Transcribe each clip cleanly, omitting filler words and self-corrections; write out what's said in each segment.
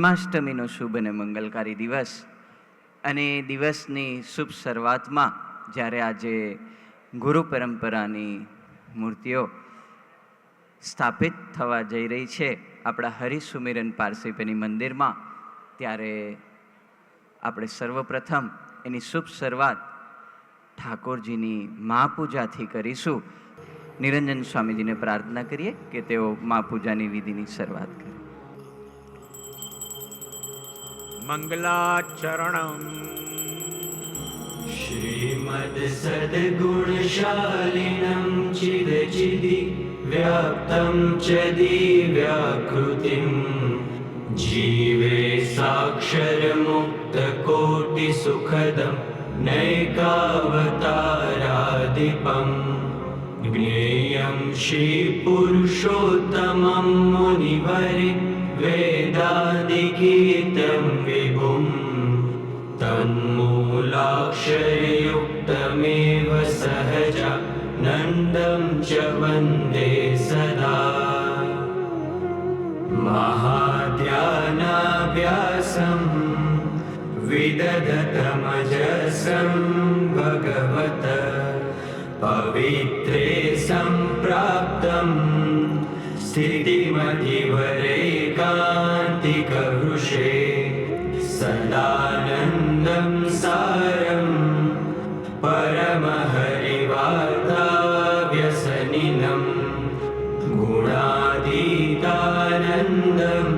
જન્માષ્ટમીનો શુભ અને મંગલકારી દિવસ, અને દિવસની શુભ શરૂઆતમાં જ્યારે આજે ગુરુ પરંપરાની મૂર્તિઓ સ્થાપિત થવા જઈ રહી છે આપણા હરિસુમિરન પારસીપની મંદિરમાં, ત્યારે આપણે સર્વપ્રથમ એની શુભ શરૂઆત ઠાકોરજીની મહાપૂજાથી કરીશું. નિરંજન સ્વામીજીને પ્રાર્થના કરીએ કે તેઓ મહાપૂજાની વિધિની શરૂઆત કરે. મંગલાચરણમ શ્રીમદ સદગુણશાલિનમ ચિદ ચિદિ વ્યાપ્તમ ચ દિવ્યાકૃતિમ જીવે સાક્ષર મુક્ત કોટિ સુખદમ નૈકાવતારાદિપમ જ્ઞેયમ શ્રી પુરુષોત્તમમ મુનિવરે વેદાદિકીર્તમ વિભુમ તન્મૂલાક્ષરયુક્તમેવ સહજા નંદમ ચ વંદે સદા. મહાધ્યાનાભ્યાસમ વિદધતમજસં ભગવત પવિત્રે સંપ્રાપ્તમ સ્થિતિમતિવરેકાંતિકવૃષે સદાનંદમ સારમ પરમહરિવાર્તાવ્યસનિનમ ગુણાતીતાનંદમ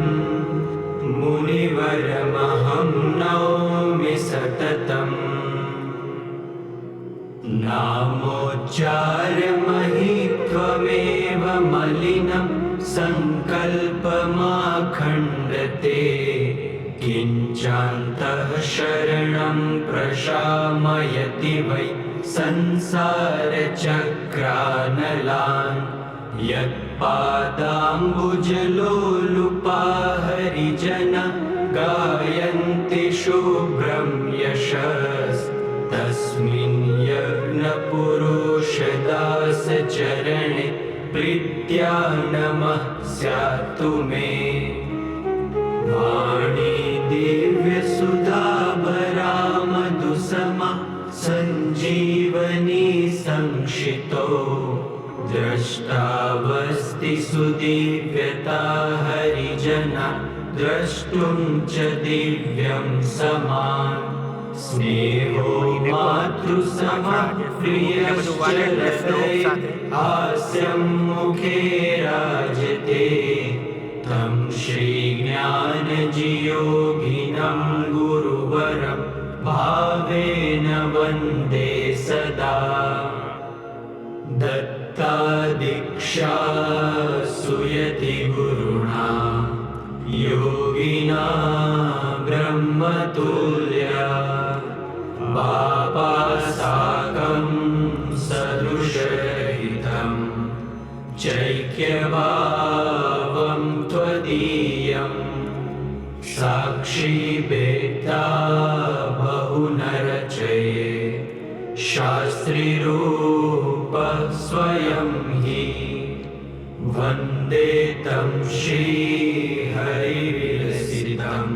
મુનિવરમહં નૌમિ સતતમ. નામોચ્ચારમહિત્વમેવ મલિનમ સંકલ્પમાખંડતે કિંચાन्तઃ શરણં પ્રશામયતિ વૈ સંસારચક્રાનલાન. યત્પાદામ્બુજલોલુપા હરિજના ગાયન્તિ શુભ્રં યશસ તસ્મિन् યજ્ઞપુરુષદાસચરણે પ્રીત્યા નમઃ સ્યાતુ મે. વાણી દિવ્યસુધાભરામધુસમા સંજીવની સંક્ષિતો દ્રષ્ટાવસ્તિ સુદિવ્યતા હરિજના દ્રષ્ટું ચ દિવ્યં સમાન. સ્નેહો માતૃસમા પ્રિયશ્ચરતે હાસ્યં મુખે રાજતે તમ શ્રી જ્ઞાનજીયોગિનં ગુરુવરં ભાવેન વંદે સદા. દત્તાદીક્ષા સુયતિ ગુરુણા યોગિના બ્રહ્મતુલ્યા. બાપાસાકં સદૃશહિતં ચૈક્યભાવં ત્વદીયં. સાક્ષી બેતા બહુનરચયે શાસ્ત્રીરૂપ સ્વયં હિ. વંદે तं શ્રીહરિવિરસિतं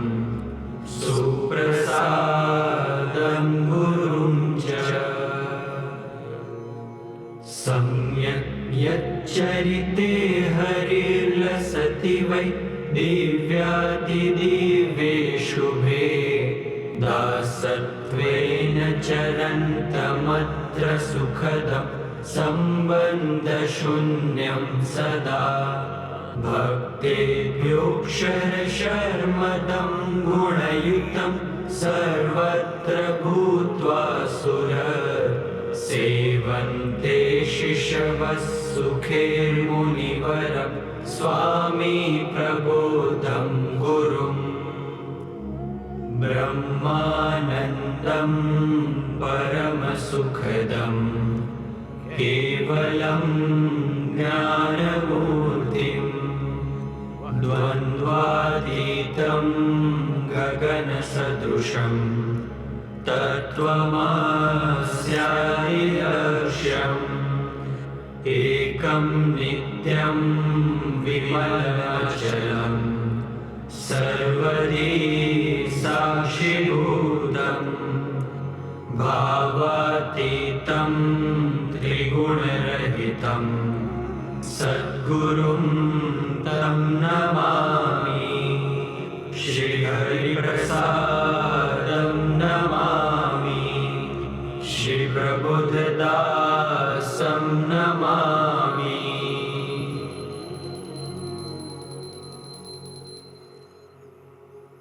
સુપ્રસાદં ગુરું ચ. सम्यक् यच्चरिते हरिर्लसति वै दिव्यातिदिव्ये शुभे दासत्वेन चरन्तमत्र सुखदं सम्बन्धशून्यं सदा. भक्तेभ्योऽक्षरशर्मदं गुणयुतं सर्वत्र भूत्वा सुर सेवन्ते शिशवः सुखेर्मुनिवरं स्वामी प्रबोधं गुरुम्. ब्रह्मानन्दं परमसुखदं केवलं ज्ञानमूर्तिं द्वन्द्वातीतं गगनसदृशं तत्त्वमस्यादिलक्ष्यम्. एकं नित्यं विमलाचलं सर्वदी साक्षिभूतं भावातीतं त्रिगुणरहितं सद्गुरुं तं नमामि श्रीहरिप्रसादं नमामि श्रीप्रबुद्धदासं नमामि।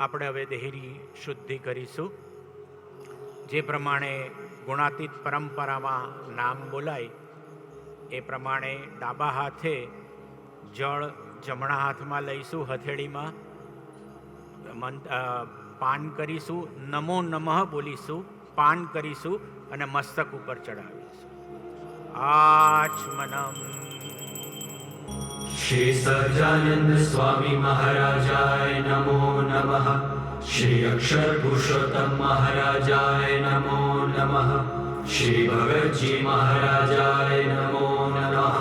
આપણે હવે દેહરી શુદ્ધિ કરીશું. જે પ્રમાણે ગુણાતીત પરંપરામાં નામ બોલાય એ પ્રમાણે ડાબા હાથે જળ જમણા હાથમાં લઈશું, હથેળીમાં પાન કરીશું, નમો નમઃ બોલીશું, પાન કરીશું અને મસ્તક ઉપર ચડાવીશું. આચમનમ. श्री सज्जानंद स्वामी महाराजाय नमो नमः। श्री अक्षर पुरुषोत्तम महाराजाय नमो नमः। श्री भगत जी महाराजाय नमो नमः।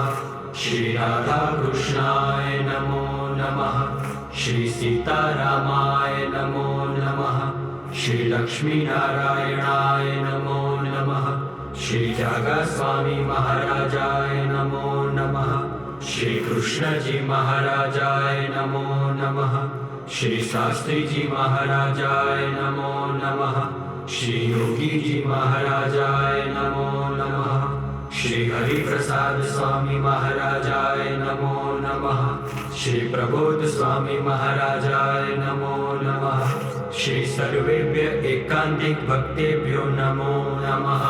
श्री राधा कृष्णाय नमो नमः। श्री सीतारामाय नमो नमः। श्री लक्ष्मी नारायणाय नमो नमः। श्री जागा स्वामी महाराजाय नमो नमः। श्री कृष्ण जी महाराजाय नमो नमः। श्री शास्त्री जी महाराजाय नमो नमः। श्री योगी जी महाराजाय नमो नमः। श्री हरिप्रसाद स्वामी महाराजाय नमो नमः। श्री प्रबोध स्वामी महाराजाय नमो नमः। श्री सर्वेभ्य एकांतिक भक्तेभ्यो नमो नमः।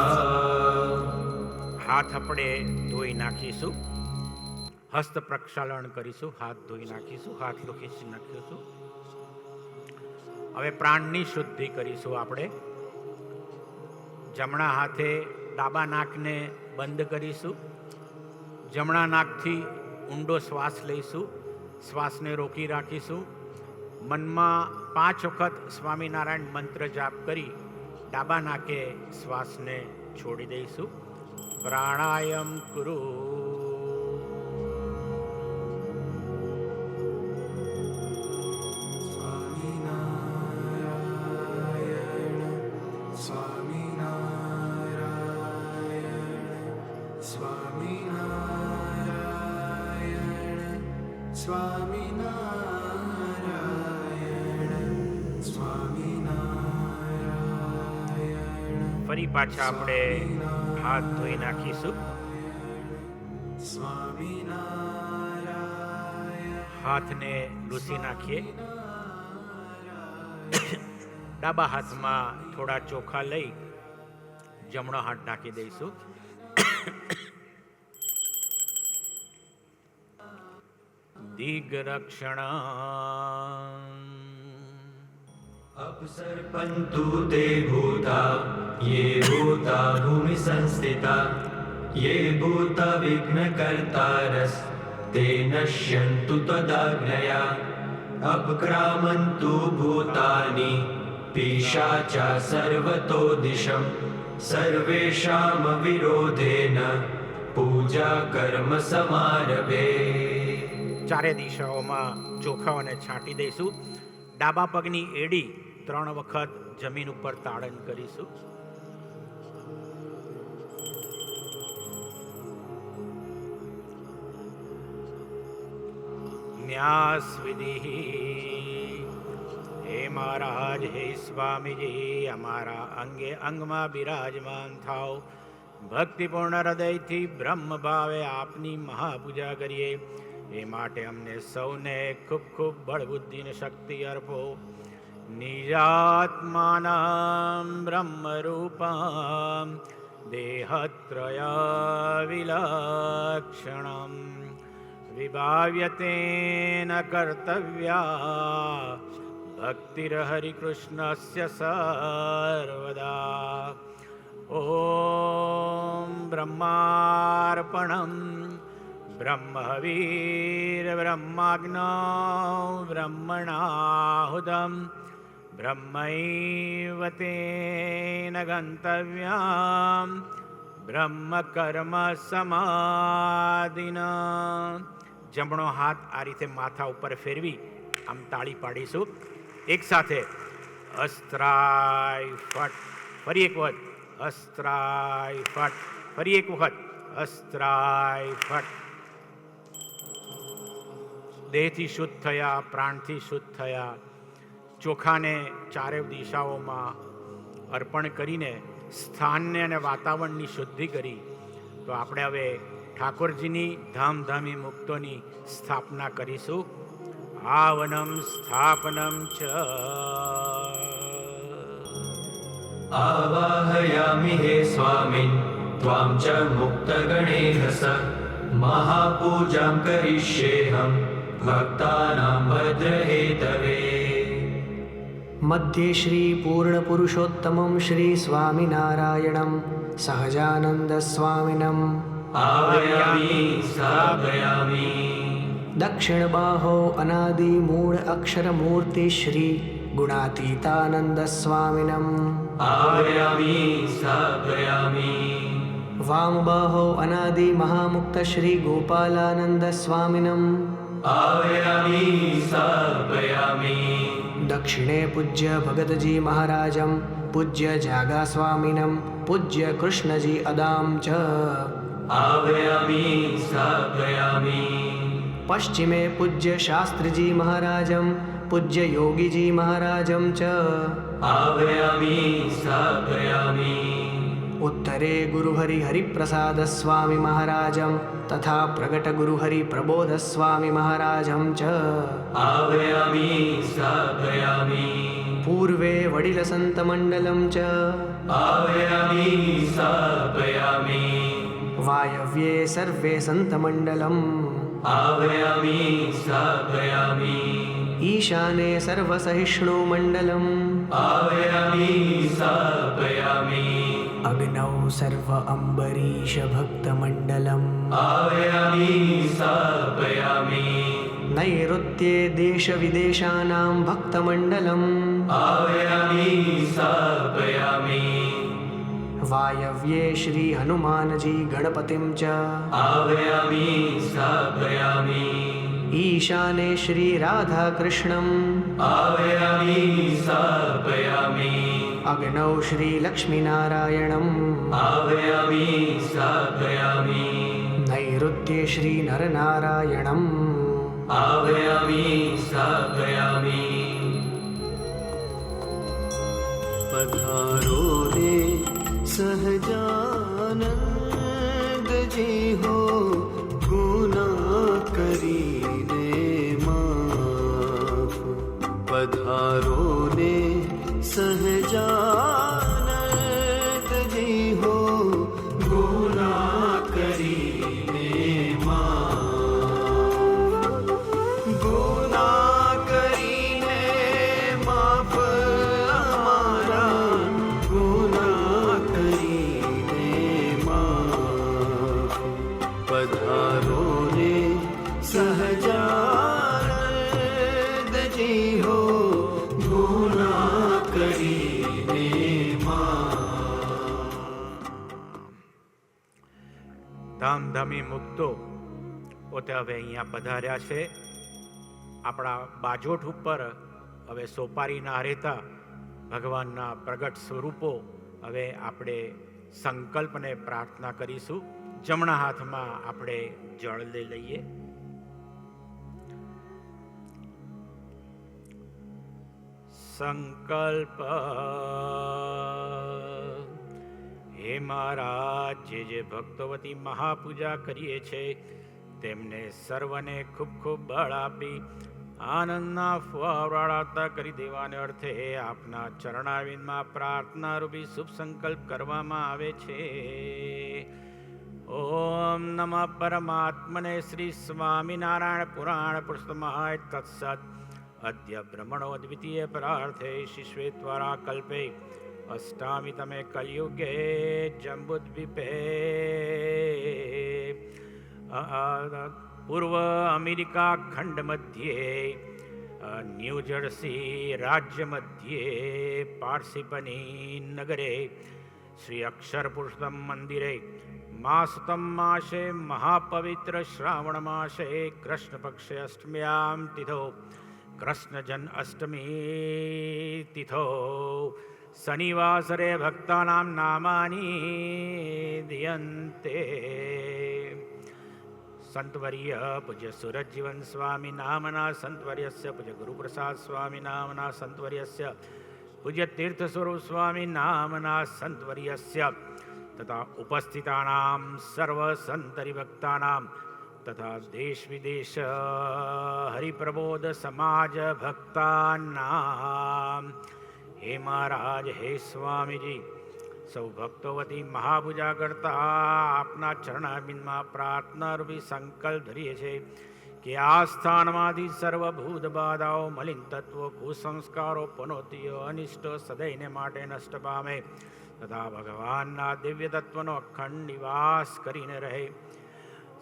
હાથ આપણે ધોઈ નાખીશું, હસ્ત પ્રક્ષાલન કરીશું, હાથ ધોઈ નાખીશું, હાથ ખીચી નાખીશું. હવે પ્રાણની શુદ્ધિ કરીશું. આપણે જમણા હાથે ડાબા નાકને બંધ કરીશું. જમણા નાકથી ઊંડો શ્વાસ લઈશું, શ્વાસને રોકી રાખીશું. મનમાં 5 વખત સ્વામિનારાયણ મંત્ર જાપ કરી ડાબા નાકે શ્વાસને છોડી દઈશું. પ્રાણાયામ કુરુ. ફરી પાછા આપણે હાથ ધોઈ નાખીશું. હાથને લૂછી નાખીએ. ડાબા હાથમાં થોડા ચોખા લઈ જમણો હાથ નાખી દઈશું. દિગ્રક્ષણ. अपसर्पन्तु ते भूता ये भूता भूमि संस्थिता ये भूता विघ्नकर्तारस् ते नश्यन्तु तदाज्ञया अपक्रामन्तु भूतानि पिशाचा सर्वतो दिशं सर्वेषां विरोधेन पूजा कर्म समारभे. ચારે દિશાઓમાં ચોખાઓને છાંટી દઈશું. ડાબા પગની એડી 3 વખત જમીન ઉપર તાડન કરીશું. ન્યાસ વિધિ. હે મહારાજ, હે સ્વામીજી, અમારા અંગે અંગમાં બિરાજમાન થાઓ. ભક્તિપૂર્ણ હૃદયથી બ્રહ્મ ભાવે આપની મહાપૂજા કરીએ. એ માટે અમને સૌને ખૂબ ખૂબ બળ બુદ્ધિ ને શક્તિ અર્પો. નિજાત્માનં બ્રહ્મરૂપં દેહત્રય વિલક્ષણં વિભાવ્યતેન કર્તવ્યા ભક્તિર્હરિકૃષ્ણસ્ય સર્વદા. ઓમ બ્રહ્માર્પણં બ્રહ્મવીર બ્રહ્માગ્નૌ બ્રહ્મણાહુતમ બ્રહ્મૈવ તેન ગંતવ્યમ બ્રહ્મ કર્મ સમાધિના. જમણો હાથ આ રીતે માથા ઉપર ફેરવી આમ તાળી પાડીશું એક સાથે. અસ્ત્રાય ફટ, ફરી એક વખત અસ્ત્રાય ફટ, ફરી એક વખત અસ્ત્રાય ફટ. દેહથી શુદ્ધ થયા, પ્રાણથી શુદ્ધ થયા, ચોખાને ચારે દિશાઓમાં અર્પણ કરીને સ્થાનને અને વાતાવરણની શુદ્ધિ કરી. તો આપણે હવે ઠાકોરજીની ધામધામી મુક્તોની સ્થાપના કરીશું. આવનમ સ્થાપનમ ચ आवाहयामि हे स्वामिन् त्वां च मुक्तगणेन सह महापूजां करिष्येऽहं भक्तानां भद्रहेतवे. मध्ये श्री पूर्ण पुरुषोत्तमं श्री स्वामिनारायणं सहजानंद स्वामिनं आवाहयामि स्थापयामि. दक्षिण बाहो अनादि मूल अक्षर मूर्ति श्री गुणातीतानंद स्वामिनं आवाहयामि स्थापयामि. वाम बाहो अनादि महामुक्त श्री गोपालानंद स्वामिनं आवाहयामि स्थापयामि. दक्षिणे पूज्य भगतजी महाराजं पूज्य जागा स्वामिनं पूज्य कृष्णजी अदां च आवाहयामि स्थापयामि. पश्चिमे पूज्य शास्त्रीजी महाराजं पूज्य योगीजी महाराजं च आवाहयामि स्थापयामि. उत्तरे गुरुहरि हरिप्रसाद स्वामी महाराजं तथा प्रगट गुरुहरि प्रबोध स्वामी महाराजं च आवाहयामि स्थापयामि. पूर्वे वडिल संत मंडलं च आवाहयामि स्थापयामि. वायव्ये सर्वे संत मंडलम् आवाहयामि स्थापयामि. ईशाने सर्वसहिष्णु मंडलम् आवाहयामि स्थापयामि. अग्नौ सर्व अम्बरीश भक्त मंडलम् आवाहयामि स्थापयामि. नैऋत्ये देश विदेशानां भक्त मंडलम् आवाहयामि स्थापयामि. वायव्ये श्री हनुमानजी गणपतिं च आवाहयामि स्थापयामि. ईशाने श्री राधा कृष्णम् आवाहयामि स्थापयामि. अग्नौ श्री लक्ष्मीनारायणम् आवाहयामि स्थापयामि. नैऋत्ये श्री नरनारायणम् आवाहयामि स्थापयामि. पधारो रे सहजानंद जी हो गुनाह करीने माफ. पधारो रे सहजानंद जी हो गुनाह करीने माफ. गुनाह करीने माफ हमारा गुनाह करीने माफ. पधारो रे सहजानंद जी हो गुनाह करीने माफ. ધામધામી મુક્તો પોતે હવે અહીંયા પધાર્યા છે. આપણા બાજોઠ ઉપર હવે સોપારી ના રહેતા ભગવાનના પ્રગટ સ્વરૂપો હવે આપણે સંકલ્પને પ્રાર્થના કરીશું. જમણા હાથમાં આપણે જળ લઈ લઈએ. સંકલ્પ. હે મહારાજ, જે ભક્તો વતી મહાપૂજા કરીએ છે તેમને સર્વને ખૂબ ખૂબ બળ આપી આનંદના ફુવારાળાતા કરી દેવાને અર્થે આપના ચરણારવિંદમાં પ્રાર્થના રૂપી શુભ સંકલ્પ કરવામાં આવે છે. ઓમ નમઃ પરમાત્મને શ્રી સ્વામિનારાયણ પુરાણ પુરુષોત્તમાય તત્સત. અદ્ય બ્રહ્મણો દ્વિતીય પરાર્થે શિશ્વેત્વરા કલ્પે અષ્ટામી તમે કલયુગે જંબુદ્વીપે પૂર્વ અમેરિકા ખંડ મધ્યે ન્યૂ જર્સી રાજ્ય મધ્યે પાર્સિપની નગરે શ્રી અક્ષર પુરુષોત્તમ મંદિરે માસતમ માસે મહાપવિત્ર શ્રાવણ માસે કૃષ્ણ પક્ષે અષ્ટમ્યામ તિથો કૃષ્ણ જન્મ અષ્ટમી તિથો શનિવાસરે ભક્તાનામ નામાની દિયંતે. સંતવર્ય પૂજ્ય સુરજીવન સ્વામી નામના સંતવર્યસ્ય, પૂજ્ય ગુરુપ્રસાદ સ્વામી નામના સંતવર્યસ્ય, પૂજ્ય તીર્થ સ્વરૂપ સ્વામી નામના સંતવર્યસ્ય તથા ઉપસ્થિતાનામ સર્વ સંતરિભક્તાનામ તથા દેશ વિદેશ હરિપ્રબોધ સમાજ ભક્તાનામ. હે મહારાજ, હે સ્વામીજી, સૌ ભક્તો વતી મહાપૂજા કરતા આપના ચરણાબિંદમાં પ્રાર્થના રૂપી સંકલ્પ ધરીએ છે કે આ સ્થાનમાંથી સર્વભૂત બાધાઓ, મલિન તત્વો, કુસંસ્કારો, પનોતીઓ, અનિષ્ટો સદૈને માટે નષ્ટ પામે તથા ભગવાનના દિવ્ય તત્વનો અખંડ નિવાસ કરીને રહે.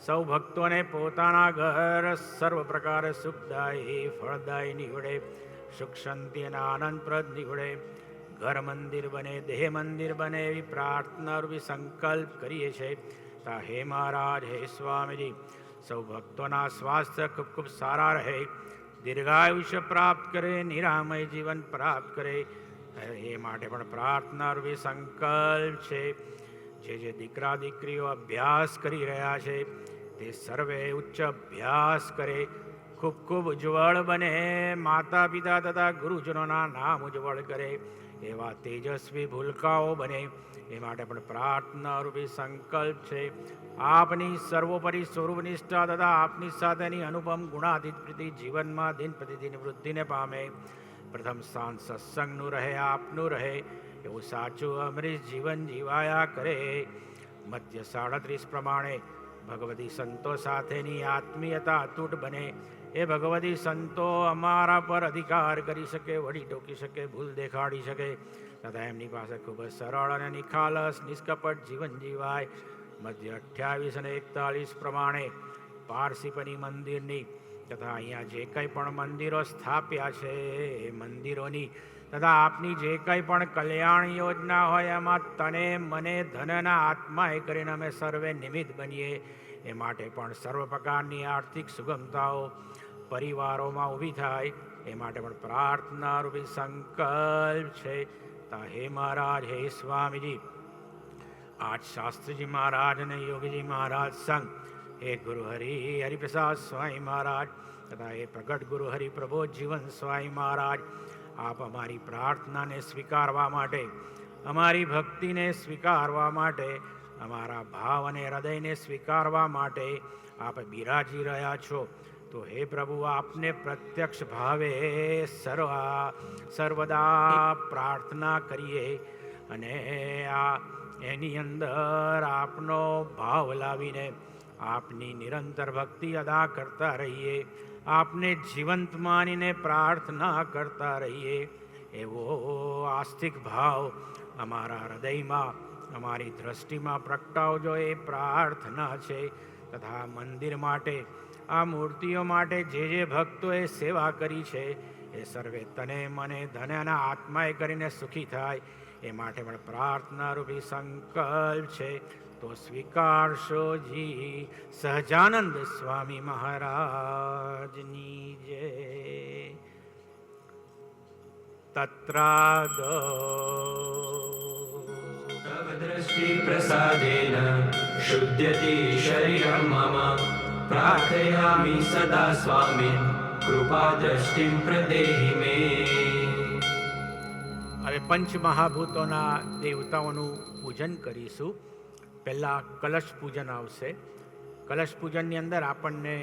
સૌ ભક્તોને પોતાના ઘર સર્વ પ્રકારે સુખદાયી ફળદાયી નીવડે, સુખ શાંતિ અને આનંદપ્રદ નીવડે, ઘર મંદિર બને, દેહ મંદિર બને એવી પ્રાર્થના રૂપી સંકલ્પ કરીએ છીએ. તા હે મહારાજ, હે સ્વામીજી, સૌ ભક્તોના સ્વાસ્થ્ય ખૂબ ખૂબ સારા રહે, દીર્ઘાયુષ્ય પ્રાપ્ત કરે, નિરામય જીવન પ્રાપ્ત કરે એ માટે પણ પ્રાર્થના રૂપી સંકલ્પ છે. જે દીકરા દીકરીઓ અભ્યાસ કરી રહ્યા છે તે સર્વે ઉચ્ચ અભ્યાસ કરે, ખૂબ ખૂબ ઉજ્જવળ બને, માતા પિતા તથા ગુરુજનોના નામ ઉજ્જવળ કરે એવા તેજસ્વી ભૂલકાઓ બને એ માટે પણ પ્રાર્થના રૂપી સંકલ્પ છે. આપની સર્વોપરી સ્વરૂપ નિષ્ઠા તથા આપની સાથેની અનુપમ ગુણાતીત પ્રીતિ જીવનમાં દિન પ્રતિદિન વૃદ્ધિને પામે. પ્રથમ સ્થાન સત્સંગનું રહે, આપનું રહે એવું સાચું અમૃત જીવન જીવાયા કરે. મધ્ય 37 પ્રમાણે ભગવતી સંતો સાથેની આત્મીયતા અતૂટ બને. એ ભગવતી સંતો અમારા પર અધિકાર કરી શકે, વળી ટોકી શકે, ભૂલ દેખાડી શકે તથા એમની પાસે ખૂબ જ સરળ અને નિખાલસ નિષ્કપટ જીવન જીવાય. મધ્ય 28 અને 41 પ્રમાણે પારસીપની મંદિરની તથા અહીંયા જે કંઈ પણ મંદિરો સ્થાપ્યા છે એ મંદિરોની તથા આપની જે કંઈ પણ કલ્યાણ યોજના હોય એમાં તને મને ધનના આત્માએ કરીને અમે સર્વે નિમિત્ત બનીએ એ માટે પણ સર્વ પ્રકારની આર્થિક સુગમતાઓ પરિવારોમાં ઊભી થાય એ માટે પણ પ્રાર્થના રૂપી સંકલ્પ છે. તા હે મહારાજ, હે સ્વામીજી, આજ શાસ્ત્રીજી મહારાજ અને યોગીજી મહારાજ સંઘ, હે ગુરુ હરિપ્રસાદ સ્વામી મહારાજ તથા હે પ્રગટ ગુરુ હરિપ્રબોધ જીવન સ્વામી મહારાજ, આપ અમારી પ્રાર્થનાને સ્વીકારવા માટે, અમારી ભક્તિને સ્વીકારવા માટે, અમારા ભાવ અને હૃદયને સ્વીકારવા માટે આપ બિરાજી રહ્યા છો. તો હે પ્રભુ, આપને પ્રત્યક્ષ ભાવે સર્વદા પ્રાર્થના કરીએ અને એની અંદર આપનો ભાવ લાવીને આપની નિરંતર ભક્તિ અદા કરતા રહીએ, આપને જીવંત માનીને પ્રાર્થના કરતા રહીએ એવો આસ્તિક ભાવ અમારા હૃદયમાં, અમારી દ્રષ્ટિમાં પ્રગટાવજો એ પ્રાર્થના છે. તથા મંદિર માટે, આ મૂર્તિઓ માટે જે ભક્તોએ સેવા કરી છે એ સર્વે તને મને ધનના આત્માએ કરીને સુખી થાય એ માટે પણ પ્રાર્થના રૂપી સંકલ્પ છે. તો સ્વીકારશો જી. સહજાનંદ સ્વામી મહારાજની જય. તત્રાદો તવ દ્રષ્ટિ પ્રસાદેન શુદ્ધ્યતિ શરીરમ મમ પ્રાર્થયામિ સદા સ્વામિન કૃપા દ્રષ્ટિમ પ્રદેહિ મે. હવે પંચમહાભૂતોના દેવતાઓનું પૂજન કરીશું. પહેલાં કલશ પૂજન આવશે. કલશ પૂજનની અંદર આપણને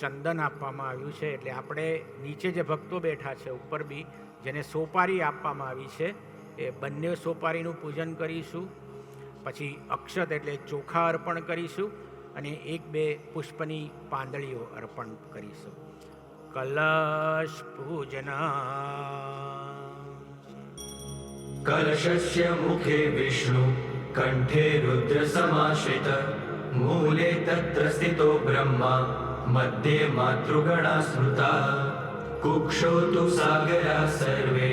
ચંદન આપવામાં આવ્યું છે, એટલે આપણે નીચે જે ભક્તો બેઠા છે ઉપર બી જેને સોપારી આપવામાં આવી છે એ બંને સોપારીનું પૂજન કરીશું. પછી અક્ષત એટલે ચોખા અર્પણ કરીશું અને 1-2 પુષ્પની પાંદડીઓ અર્પણ કરીશું. કલશ પૂજન. કલશસ્ય મુખે વિષ્ણુ કંઠે રુદ્ર સમાશ્રિત મૂલે તત્ર સ્થિતો બ્રહ્મા મધ્યે માતૃગણા સ્મૃતા કુક્ષો તુ સાગરા સર્વે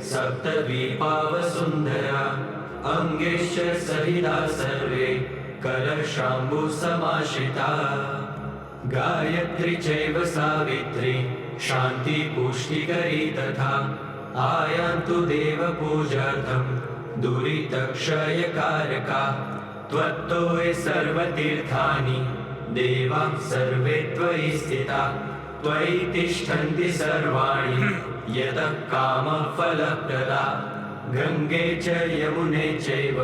સપ્તદ્વીપાવસુંદરા અંગેશ્ચ સહિતા સર્વે કલશાંબુ સમાશ્રિતા ગાયત્રી ચૈવ સાવિત્રી शान्तिपुष्टिकरी तथा आयान्तु देवपूजार्थं दुरितक्षयकारका त्वत्तो हि सर्वतीर्थानि देवा सर्वे त्वयि स्थिता त्वयि तिष्ठन्ति सर्वाणि यतः कामफलप्रदा गङ्गे च यमुने चैव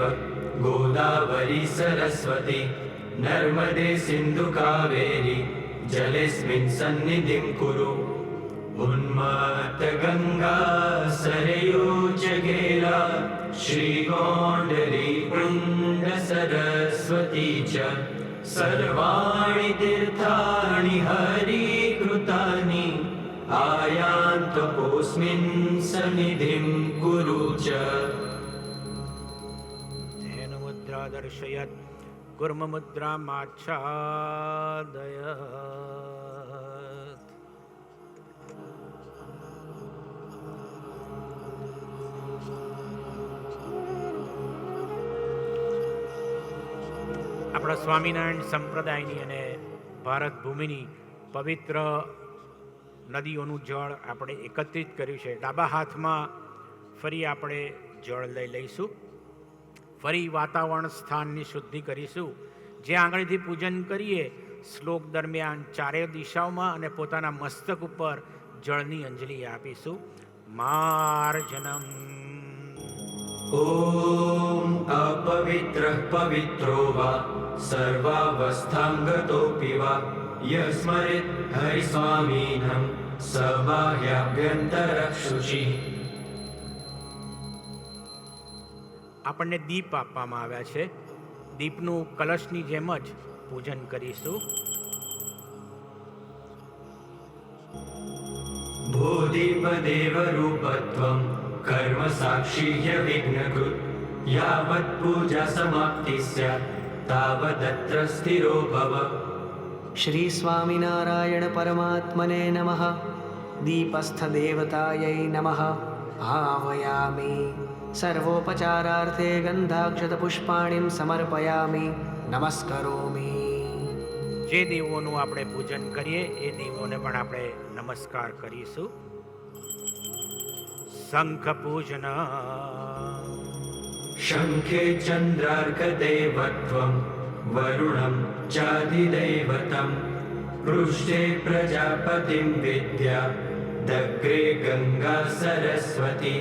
गोदावरी सरस्वती नर्मदे सिन्धु कावेरी जलेऽस्मिन् सन्निधिं कुरु उन्मत्तगङ्गा सरयू च गेला श्रीगोण्डरी सरस्वती च सर्वाणि तीर्थानि हरिकृतानि आयान्तपोऽस्मिन् सन्निधिं कुरु च धेनुमुद्रा दर्शयत् कुर्ममुद्रामाच्छादयत्। આપણા સ્વામિનારાયણ સંપ્રદાયની અને ભારત ભૂમિની પવિત્ર નદીઓનું જળ આપણે એકત્રિત કર્યું છે. ડાબા હાથમાં ફરી આપણે જળ લઈશું. ફરી વાતાવરણ સ્થાનની શુદ્ધિ કરીશું. જે આંગળીથી પૂજન કરીએ શ્લોક દરમિયાન ચારે દિશાઓમાં અને પોતાના મસ્તક ઉપર જળની અંજલિ આપીશું. માર્જનમ. ॐ अपवित्रः पवित्रो वा सर्वावस्थां गतोऽपि वा यस्मरेत् हरिस्वामिनं स बाह्याभ्यन्तरः शुचिः. આપણને દીપ આપવામાં આવ્યા છે. દીપનું કલશની જેમ જ પૂજન કરીશું. भूदीपदेवरूपत्वं कर्म साक्षीह्य विघ्नकृत् यावत् पूजा समाप्तिः स्यात् तावदत्र स्थिरो भव. श्री स्वामिनारायण परमात्मने नमः. दीपस्थ देवतायै नमः. आवाहयामि. सर्वोपचारार्थे गन्धाक्षतपुष्पाणिं समर्पयामि. नमस्करोमि. જે દેવોનું આપણે પૂજન કરીએ એ દેવોને પણ આપણે નમસ્કાર કરીશું. શંખ પૂજન. शङ्खे चन्द्रार्कदेवत्वं वरुणं चाधिदैवतं पृष्ठे प्रजापतिं विद्या दग्रे गङ्गा सरस्वती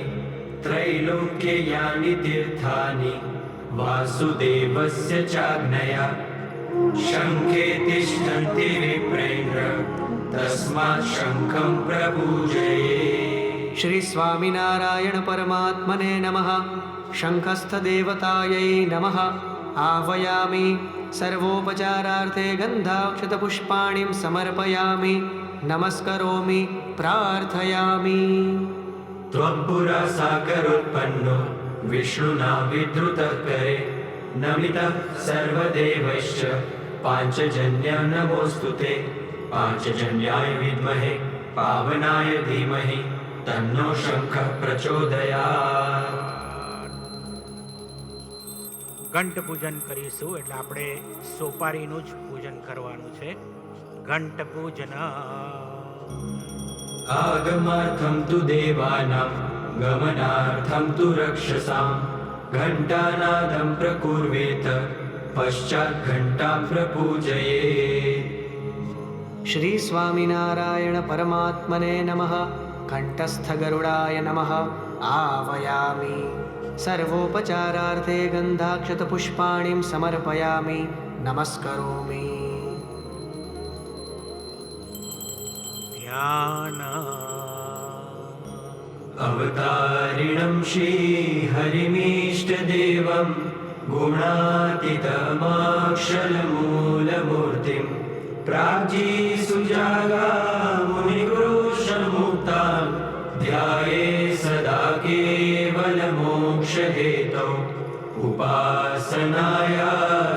त्रैलोक्ये यानि तीर्थानि वासुदेवस्य चाज्ञया शङ्खे तिष्ठन्ति विप्रेन्द्र तस्मात् शङ्खं प्रपूजये. श्री स्वामिनारायण परमात्मने नमः. शङ्खस्थ देवतायै नमः. आवाहयामि. सर्वोपचारार्थे गन्धाक्षतपुष्पाणिं समर्पयामि. नमस्करोमि. प्रार्थयामि. त्वं पुरा सागरोत्पन्नो विष्णुना विधृतः करे नमितः सर्वदेवैश्च पाञ्चजन्य नमोऽस्तु ते. पाञ्चजन्याय विद्महे पावनाय धीमहि तन्नो शङ्खः प्रचोदयात्. ઘંટ પૂજન કરીશું એટલે આપણે સોપારીનું જ પૂજન કરવાનું છે. ઘંટ પૂજન. आगमार्थं तु देवानां गमनार्थं तु रक्षसां घण्टानादं प्रकुर्वेत पश्चात् घण्टां प्रपूजयेत्. श्री स्वामिनारायण परमात्मने नमः. कंठस्थ गरुडाय नमः. आवाहयामि. सर्वोपचारार्थे गन्धाक्षतपुष्पाणिं समर्पयामि. नमस्करोमि. ध्यान. अवतारिणं श्रीहरिमीष्टदेवं गुणातीतमाक्षरमूलमूर्तिं प्राज्ञीसुजागा मुनिगुरुशमुक्तां ध्याये सदा केवलमोक्षहेतौ. उपासनाया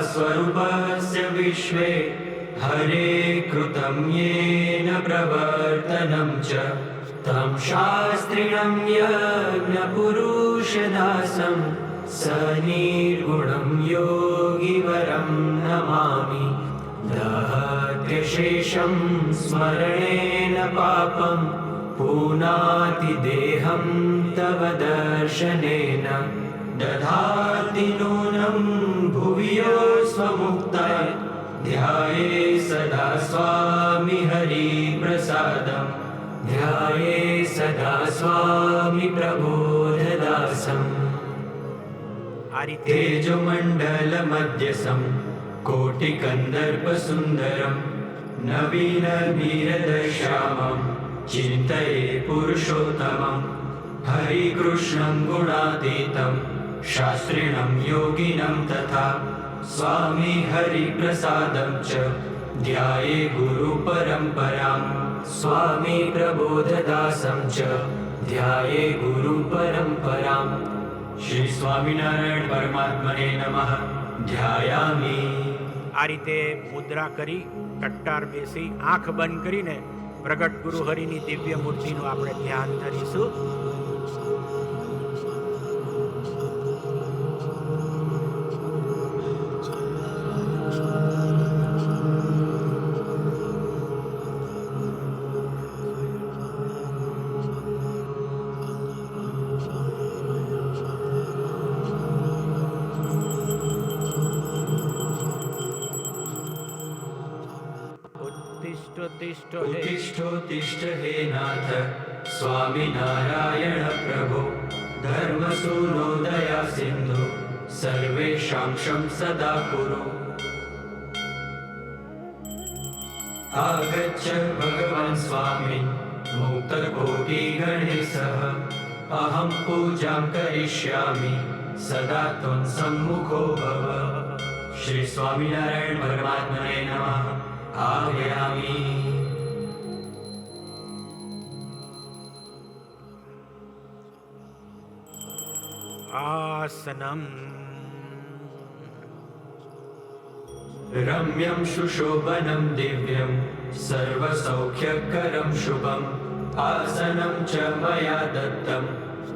स्वरूपस्य विश्वे हरे कृतं येन प्रवर्तनं च तं शास्त्रिणं यज्ञपुरुषदासं सनिर्गुणं योगिवरं नमामि. दहते प्रत्यशेषं स्मरणेन पापं पुनाति देहं तव दर्शनेन दधाति नूनं भुवि यो स्वमुक्ताय ध्याये सदा स्वामी हरिप्रसादम् ध्याये सदा स्वामी प्रबोधदासम् આ રીતે तेजोमण्डलमध्यसं कोटिकन्दर्पसुन्दरं नवीनवीरदश्यामं चिन्तये पुरुषोत्तमं हरिकृष्णं गुणातीतं शास्त्रिणं योगिनं तथा स्वामी हरिप्रसादं च ध्याये गुरुपरम्परां स्वामी प्रबोधदासं च ध्याये गुरुपरम्पराम् श्री स्वामिनारायण परमात्मने नमः ध्यायामि। આ રીતે મુદ્રા કરી કટ્ટાર બેસી આંખ બંધ કરીને પ્રગટ ગુરુ હરિની દિવ્ય મૂર્તિનું આપણે ધ્યાન ધરીશું. उत्तिष्ठोत्तिष्ठ हे नाथ स्वामिनारायण प्रभो धर्मसूनोदया सिन्धु सर्वेषां शं सदा कुरु। आगच्छ भगवान् स्वामी मुक्तकोटिगणे सह अहं पूजां करिष्यामि सदा त्वं सम्मुखो भव। श्री स्वामिनारायण परमात्मने नमः आगयामि। આસનમ रम्यं सुशोभनं दिव्यं सर्वसौख्यकरं शुभम् आसनं च मया दत्तं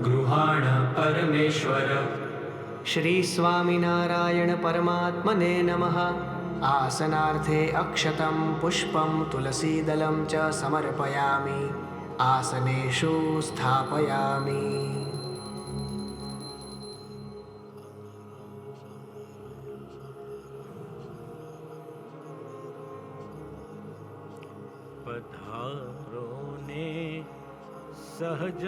गृहाण परमेश्वर। श्री स्वामिनारायण परमात्मने नमः। आसनार्थे अक्षतं पुष्पं तुलसीदलं च समर्पयामि। आसनेषु स्थापयामि। પધારો ને સહજાનંદજી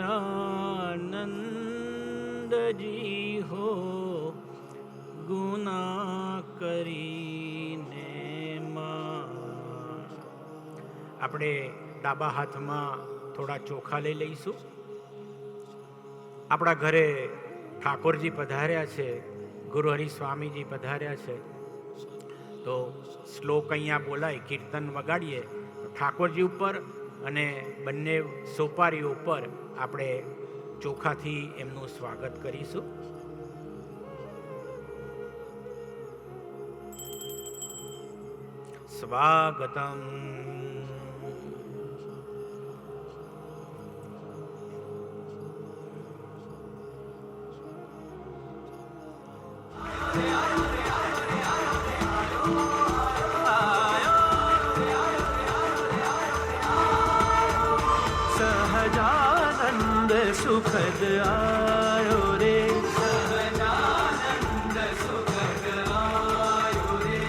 હો ગુના કરીને આપણે ડાબા હાથમાં થોડા ચોખા લઈ લઈશું. આપણા ઘરે ઠાકોરજી પધાર્યા છે, ગુરુ હરિ સ્વામીજી પધાર્યા છે, તો શ્લોક અહીંયા બોલાય, કીર્તન વગાડીએ. ઠાકોરજી ઉપર અને બંને સોપારીઓ ઉપર આપણે ચોખાથી એમનું સ્વાગત કરીશું. સ્વાગતમ સહજાનંદ સુખદ આયો રે, સહજાનંદ સુખદ આયો રે,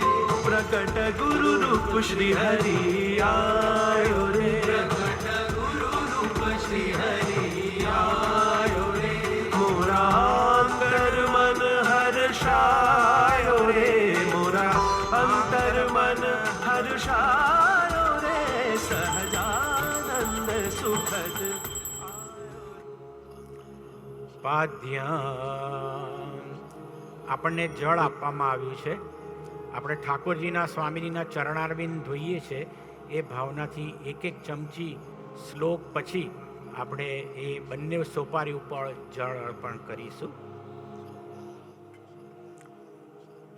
પ્રગટ ગુરુ રૂપ શ્રી હરિ આયો રે, પ્રગટ ગુરુ રૂપ શ્રી હરિ આયો રે, મોરા અંતર મન હર્ષાયો રે, મોરા અંતર મન હર્ષાયો રે, સહજાનંદ સુખદ પાદ્ય આપણને જળ આપવામાં આવ્યું છે. આપણે ઠાકોરજીના સ્વામીજીના ચરણારવિંદ ધોઈએ છે એ ભાવનાથી એક એક ચમચી શ્લોક પછી આપણે એ બંને સોપારી ઉપર જળ અર્પણ કરીશું.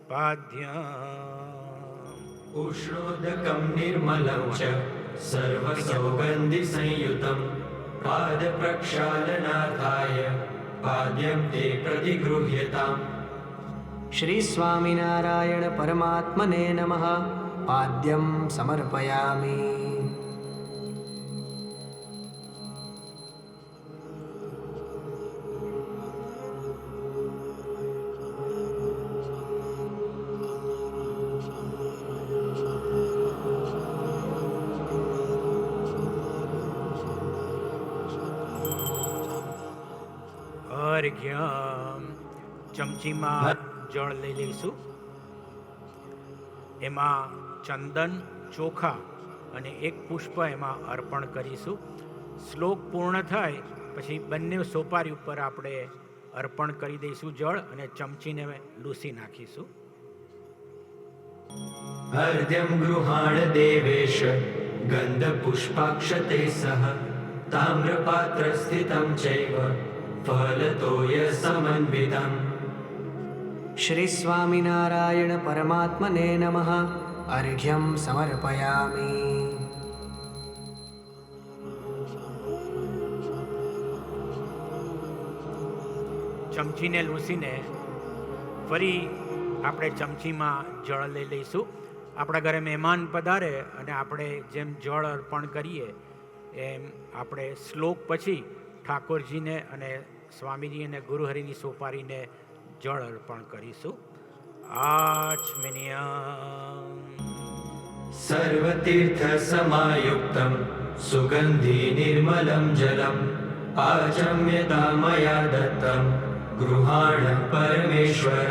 પાદ્ય उष्णोदकं निर्मलं च सर्वसौगन्धिसंयुतं पादप्रक्षालनार्थाय पाद्यं ते प्रतिगृह्यताम्। श्री स्वामिनारायण परमात्मने नमः। पाद्यं समर्पयामि। અર્ઘ્યમ ચમચીમાં જળ લઈ લઈશું. એમાં ચંદન, ચોખા અને એક પુષ્પ એમાં અર્પણ કરીશું. શ્લોક પૂર્ણ થાય પછી બંને સોપારી ઉપર આપણે અર્પણ કરી દઈશું જળ અને ચમચીને લૂસી નાખીશું. अर्ध्यं गृहाण देवेश गन्धपुष्पाक्षते सह ताम्रपात्रस्थितं चैव फलतोय समन्वितम्. श्री स्वामिनारायण परमात्मने नमः। अर्घ्यं समर्पयामि। ચમચીને લૂસીને ફરી આપણે ચમચીમાં જળ લઈ લઈશું. આપણા ઘરે મહેમાન પધારે અને આપણે જેમ જળ અર્પણ કરીએ એમ આપણે શ્લોક પછી ઠાકોરજીને અને સ્વામીજી અને ગુરુહરિની સોપારીને જળ અર્પણ કરીશું. આચમનીયમ सर्वतीर्थसमायुक्तं सुगन्धि निर्मलं जलम् आचम्यता मया दत्तं गृहाण परमेश्वर.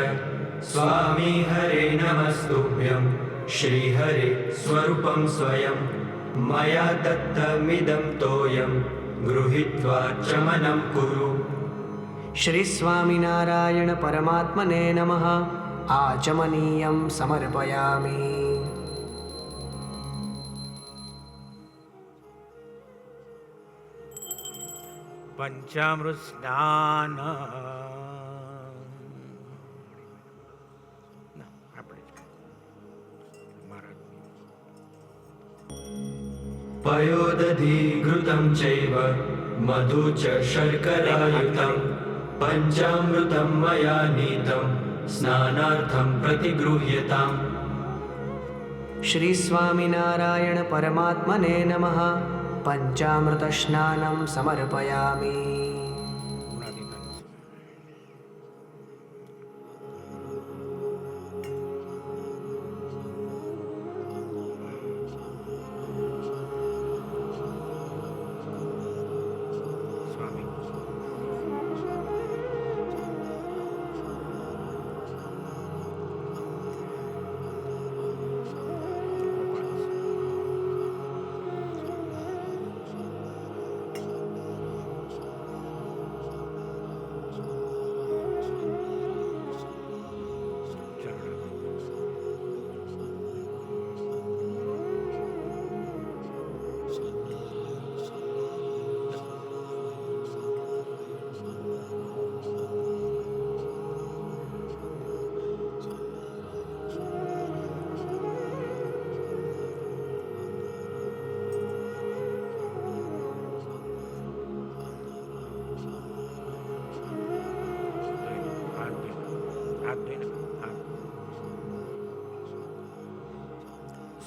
स्वामी हरे नमस्तुभ्यं श्रीहरे स्वरूपं स्वयं मया दत्तमिदं तोयं गृहीत्वा चमनं कुरु. श्री स्वामिनारायण परमात्मने नमः। आचमनीयं समर्पयामि। પંચામૃત સ્નાન पयोदधिघृतं चैव मधु च शर्करायुक्तं पञ्चामृतं मया नीतं स्नानार्थं प्रतिगृह्यताम्. श्री स्वामिनारायण परमात्मने नमः। पंचामृत स्नानं समर्पयामि।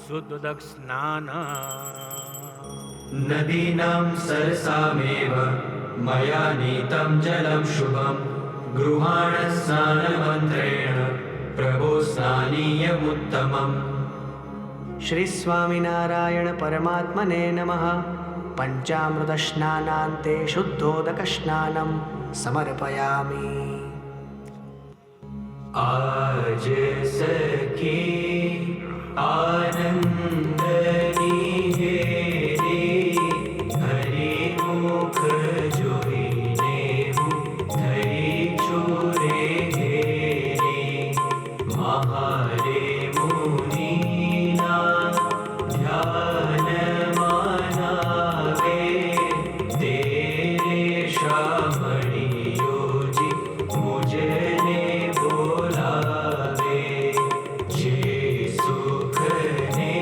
શુદ્ધોદક સ્નાન नदीनां सरसामेव मया नीतं जलं शुभं गृहाण स्नानमन्त्रेण प्रभो स्नानीयमुत्तमम्. श्री स्वामिनारायण परमात्मने नमः। पंचामृत स्नानान्ते शुद्धोदक स्नानं समर्पयामि। आज सखी आनंदनी हेरी हरि मुख जोईने धरी चोरे हेरी महारे मुनीना ध्यान मानावे तेरे श्रावणियों जी मुझने बोलावे जे सुख ने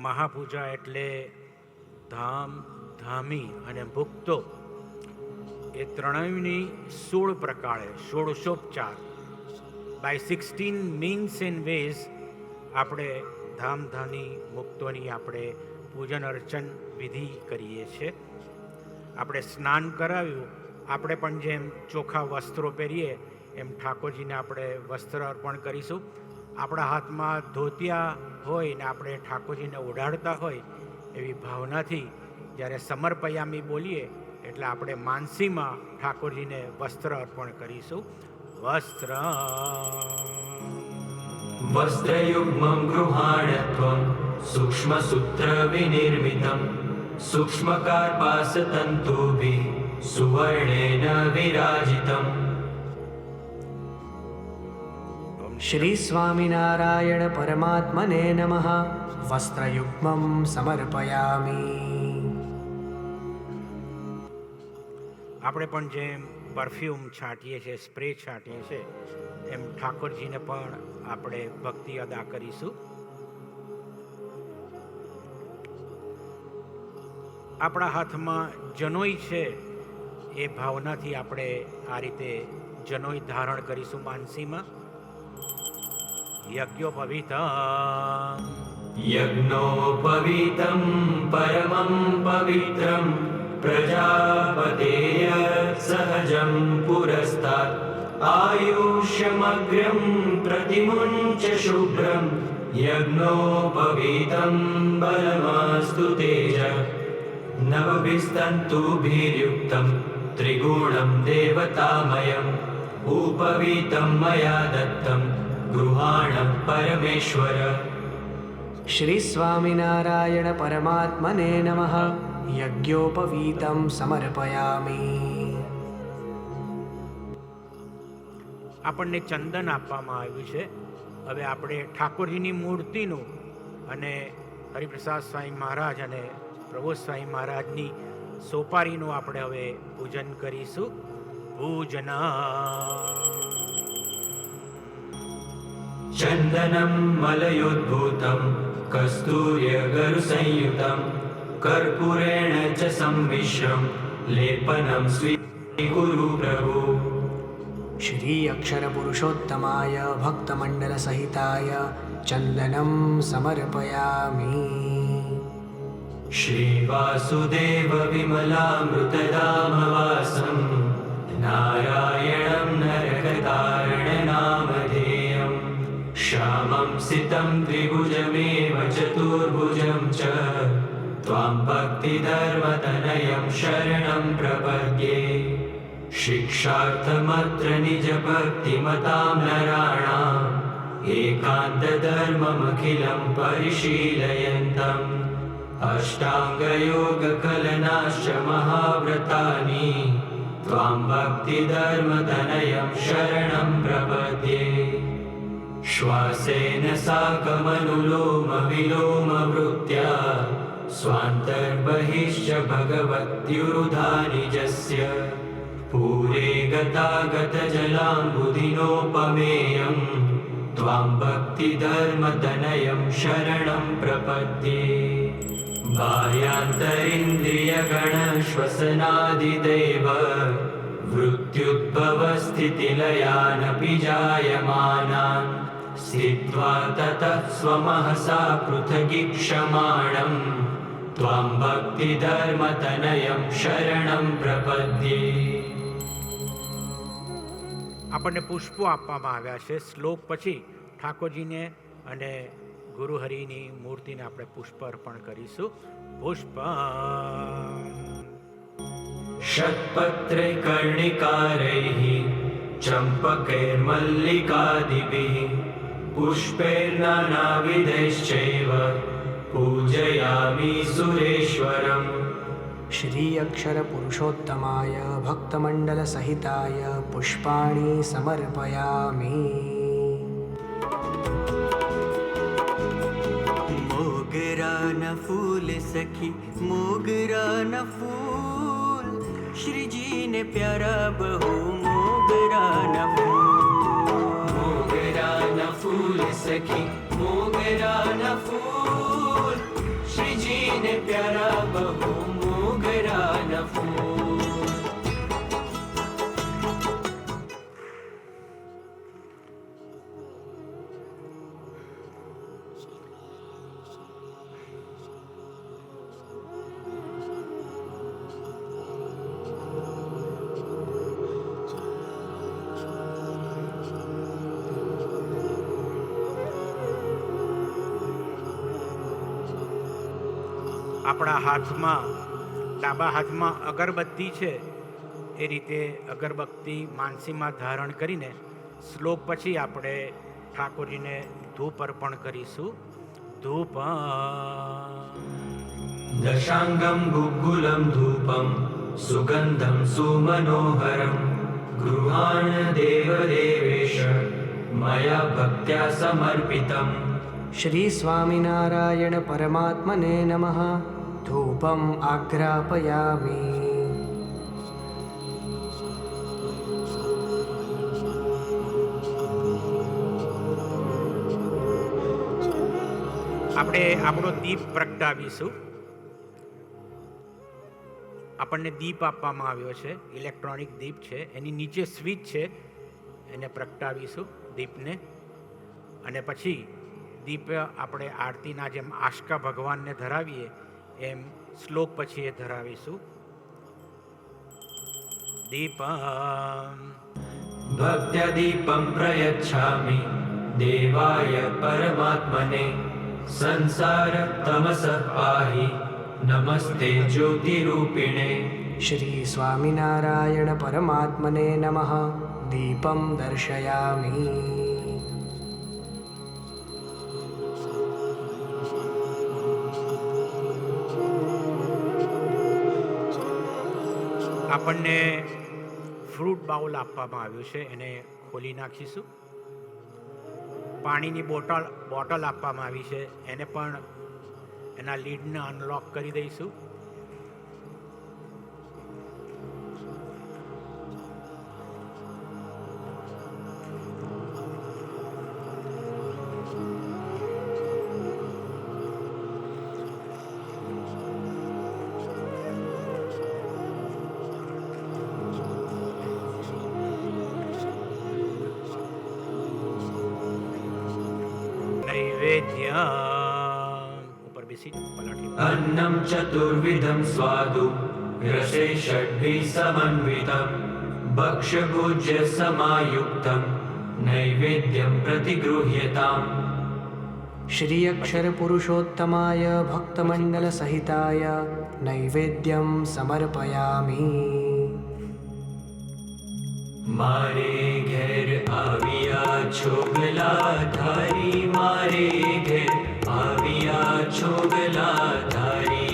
મહાપૂજા એટલે ધામ, ધામી અને ભુક્તો એ ત્રણેયની 16 પ્રકારે ષોડશોપચાર બાય 16 મીન્સ એન્ડ વેઝ આપણે ધામધાની મુક્તોની આપણે પૂજન અર્ચન વિધિ કરીએ છીએ. આપણે સ્નાન કરાવ્યું, આપણે પણ જેમ ચોખ્ખા વસ્ત્રો પહેરીએ એમ ઠાકોરજીને આપણે વસ્ત્ર અર્પણ કરીશું. આપણા હાથમાં ધોતિયા હોય ને આપણે ઠાકોરજીને ઓઢાડતા હોય એવી ભાવનાથી જ્યારે સમર્પયામી બોલીએ એટલે આપણે માનસીમાં ઠાકોરજીને વસ્ત્ર અર્પણ કરીશું. વસ્ત્ર वस्त्रयुग्मं गृहाणत्वं सूक्ष्मसूत्रविनिर्मितं सूक्ष्मकार्पासतन्तुभिः सुवर्णेन विराजितम्. श्री स्वामिनारायण परमात्मने नमः. वस्त्रयुग्मं समर्पयामि. આપણે પણ જેમ પરફ્યુમ છાંટીએ છીએ, સ્પ્રે છાંટીએ છીએ, એમ ઠાકોરજીને પણ આપણે ભક્તિ અદા કરીશું. આપણા હાથમાં જનોઈ છે એ ભાવનાથી આપણે આ રીતે જનોઈ ધારણ કરીશું માનસીમાં. યજ્ઞોપવિતમ यज्ञोपवीतं परमं पवित्रं प्रजापतेय सहजं पुरस्तात् आयुष्यमग्र्यं प्रतिमुञ्च शुभ्रं यज्ञोपवीतं बलमस्तु तेज नवभिस्तन्तुभिर्युक्तं त्रिगुणं देवतामयम् उपवीतं मया दत्तं गृहाणं परमेश्वर. श्री स्वामिनारायण परमात्मने नमः. यज्ञोपवीतं समर्पयामि. આપણને ચંદન આપવામાં આવ્યું છે. હવે આપણે ઠાકોરજીની મૂર્તિનું અને હરિપ્રસાદ સ્વામી મહારાજ અને પ્રબોધ સ્વામી મહારાજની સોપારીનું આપણે હવે પૂજન કરીશું. પૂજના चन्दनं मलयोद्भूतं कस्तूर्यगरुसंयुतं कर्पूरेण च सम्मिश्रं लेपनं स्वीकुरु प्रभु. श्री अक्षर पुरुषोत्तमाय भक्तमण्डलसहिताय चन्दनं समर्पयामि. श्रीवासुदेव विमलामृतधामवासं नारायणं नरकतारणनामधेयं श्यामं सितं द्विभुजमेव चतुर्भुजं च त्वां भक्तिधर्मतनयं शरणं प्रपद्ये. शिक्षार्थमत्र निजभक्तिमतां नराणाम् एकान्तधर्ममखिलं परिशीलयन्तम् अष्टाङ्गयोगकलनाश्च महाव्रतानि त्वां भक्तिधर्मतनयं शरणं प्रपद्ये. श्वासेन साकमनुलोमविलोमवृत्त्या स्वान्तर्बहिश्च भगवत्युरुधानिजस्य पूरे गतागतजलाम्बुदिनोपमेयं त्वां भक्तिधर्मतनयं शरणं प्रपद्ये. बाह्यान्तरिन्द्रियगणश्वसनादिदेव वृत्त्युद्भवस्थितिलयानपि जायमानान् स्थित्वा ततः स्वमहसा पृथगीक्षमाणं त्वां भक्तिधर्मतनयं शरणं प्रपद्ये. આપણને પુષ્પો આપવામાં આવ્યા છે. શ્લોક પછી ઠાકોરજીને અને ગુરુહરિની મૂર્તિને આપણે પુષ્પ અર્પણ કરીશું. પુષ્પ षट्पत्रे कर्णिकारैः चम्पकैर्मल्लिकादिभिः पुष्पैर्नानाविधैश्चैव पूजयामि सुरेश्वरम्. श्री अक्षर पुरुषोत्तमाय भक्तमण्डलसहिताय पुष्पाणि समर्पयामि. मोगरा न फूल सखी मोगरा न फूल श्री जी ने प्यारा बहु मोगरा न फूल. मोगरा न फूल सखी मोगरा न फूल આપણા હાથમાં, ડાબા હાથમાં અગરબત્તી છે એ રીતે અગરબત્તી માનસીમાં ધારણ કરીને શ્લોક પછી આપણે ઠાકોરજીને ધૂપ અર્પણ કરીશું. ધૂપ दशाङ्गं गुग्गुलं धूपं सुगन्धं सुमनोहरं गृहाण देवदेवेश मया भक्त्या समर्पितम्. श्री स्वामिनारायण परमात्मने नमः. धूपम् आघ्रापयामि. આપણે આપણો દીપ પ્રગટાવીશું. આપણને દીપ આપવામાં આવ્યો છે, ઇલેક્ટ્રોનિક દીપ છે, એની નીચે સ્વિચ છે, એને પ્રગટાવીશું દીપને. અને પછી દીપ આપણે આરતીના જેમ આશ્કા ભગવાનને ધરાવીએ એમ શ્લોક પછી એ ધરાવીશું. દીપ भक्त्या दीपं प्रयच्छामि देवाय परमात्मने संसार तमसः पाहि नमस्ते ज्योतिरूपिणे. श्री स्वामिनारायण परमात्मने नमः. दीपं दर्शयामि. આપણને ફ્રૂટ બાઉલ આપવામાં આવ્યું છે, એને ખોલી નાખીશું. પાણીની બોટલ આપવામાં આવી છે, એને પણ એના લીડને અનલોક કરી દઈશું. નૈવેદ્ય ઉપર બેસી પલાઠી. अन्नं चतुर्विधं स्वादु रसे षड्भिः समन्वितं भक्ष्यभोज्य समायुक्तं नैवेद्यं प्रतिगृह्यताम्. श्री अक्षर पुरुषोत्तमाय भक्तमंडल सहिताय नैवेद्यं समर्पयामि. मारे घेर आविया छोगला धारी मारे घेर आविया छोगला धारी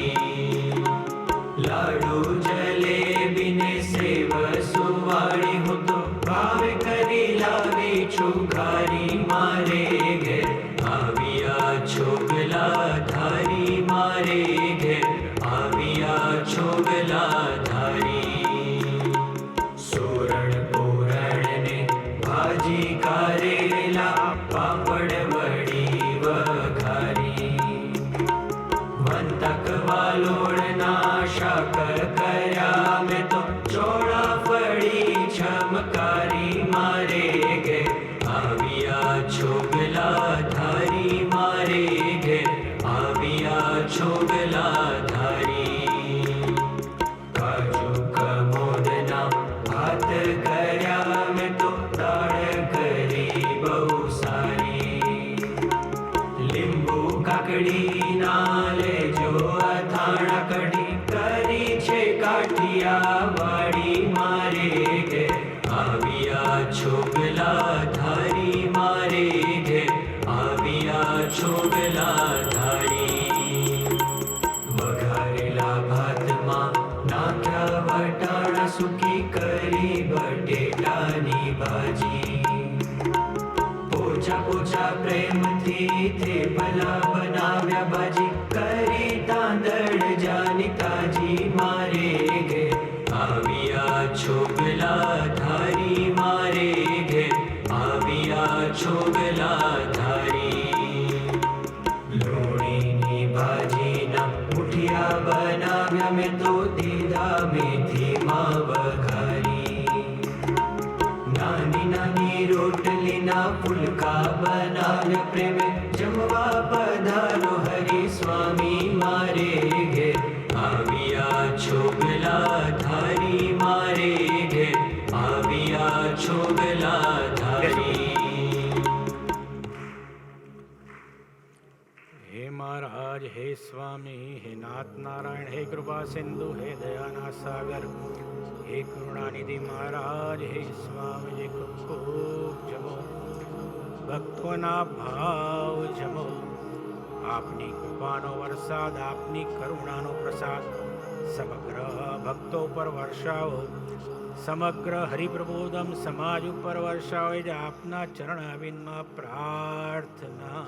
लाडू जलेबी ने सेव सुवाड़ी हूँ तो भाव करी लावी छुघारी मारे घेर आविया छोगला धारी मारे घेर आविया छोगला धारी सोरण भाजी कारेला पापड़ वड़ी वघारी वंतक वालोड़ना शाकर करया में तो चोड़ा फड़ी चमकारी मारे गे आविया छोगला धारी मारे गे आविया छोगला धारी काजू कमोदना भात करया में तो काकड़ी नाले जो अथाणा कड़ी करी छे काठिया वाड़ी मारे गे आविया छोगला धारी मारे गे आविया छोगला धारी वघारेला भात मा नाख्या वटाणा सुकी करी बटेटानी भाजी पोचा पोचा प्रेम थी थे भला बनाव्या भाजी करी तांदळ जानी ताजी मारे गे आविया छोगला धारी मारे गे आविया छोगला धारी लोणीनी भाजी ना मुठिया बनाव्या में तो दीदा मेथी मां वघारी नानी नानी रोटली ना फुलका बनाव्या प्रेमे जमवा पधारो हरि स्वामी मारे गे आविया छोगला धारी मारे गे आविया छोगला धारी હે મહારાજ, હે સ્વામી, હે નાથ નારાયણ, હે કૃપા સિંધુ, હે દયાના સાગર, હે કરુણાનિધિ મહારાજ, હે સ્વામીજી, ખૂબ જમો, ભક્તોના ભાવ જમો. આપની કૃપાનો વરસાદ, આપની કરુણાનો પ્રસાદ સમગ્ર ભક્તો પર વર્ષાવો, સમગ્ર હરિપ્રબોધમ સમાજ ઉપર વર્ષાવો. એ જ આપના ચરણ અરવિંદમાં પ્રાર્થના.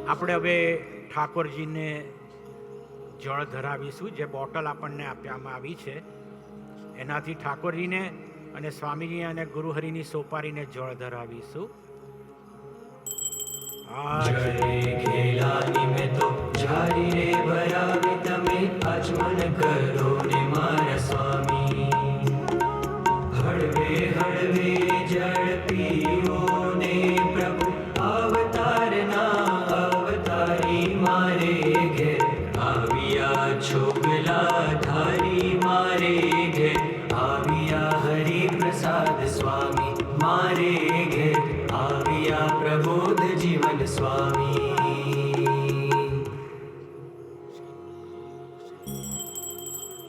આપણે હવે ઠાકોરજીને જળ ધરાવીશું. જે બોટલ આપણને આપવામાં આવી છે એનાથી ઠાકોરજીને અને સ્વામીજી અને ગુરુહરિની સોપારીને જળ ધરાવીશું. ખેલાની મેં તો જારી રે ભરાવી તમે આચમન કરો ને મારા સ્વામી. હળવે હળવે જળ પીવો ને પ્રભુ અવતારના અવતારી મારે ઘેર આવ્યા છોગલા ધારી મારે ઘેર આવ્યા હરિ પ્રસાદ સ્વામી મારે ઘેર આવ્યા પ્રબોધ જીવન સ્વામી.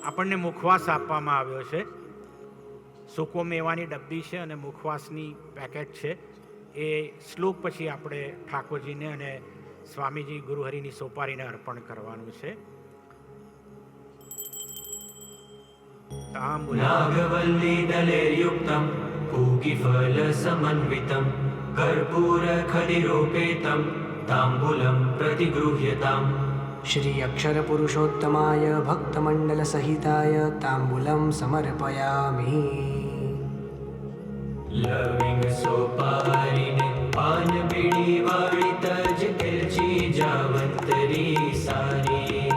આપણને મુખવાસ આપવામાં આવ્યો છે. સૂકો મેવાની ડબ્બી છે અને મુખવાસની પેકેટ છે. એ શ્લોક પછી આપણે ઠાકોરજીને અને સ્વામીજી ગુરુહરિની સોપારીને અર્પણ કરવાનું છે. નાગવલ્લી દલેર્યુક્તમ પૂગીફલ સમન્વિતમ કર્પૂર ખલિરોપેતમ તાંબૂલમ પ્રતિગૃહ્યતામ. શ્રી અક્ષર પુરુષોત્તમાય ભક્તમંડલ સહિતાય તાંબૂલમ સમર્પયામિ. લવિંગ સોપારીને પાન બીડી વાળી તજ કેલચી જાવંતરી સારી.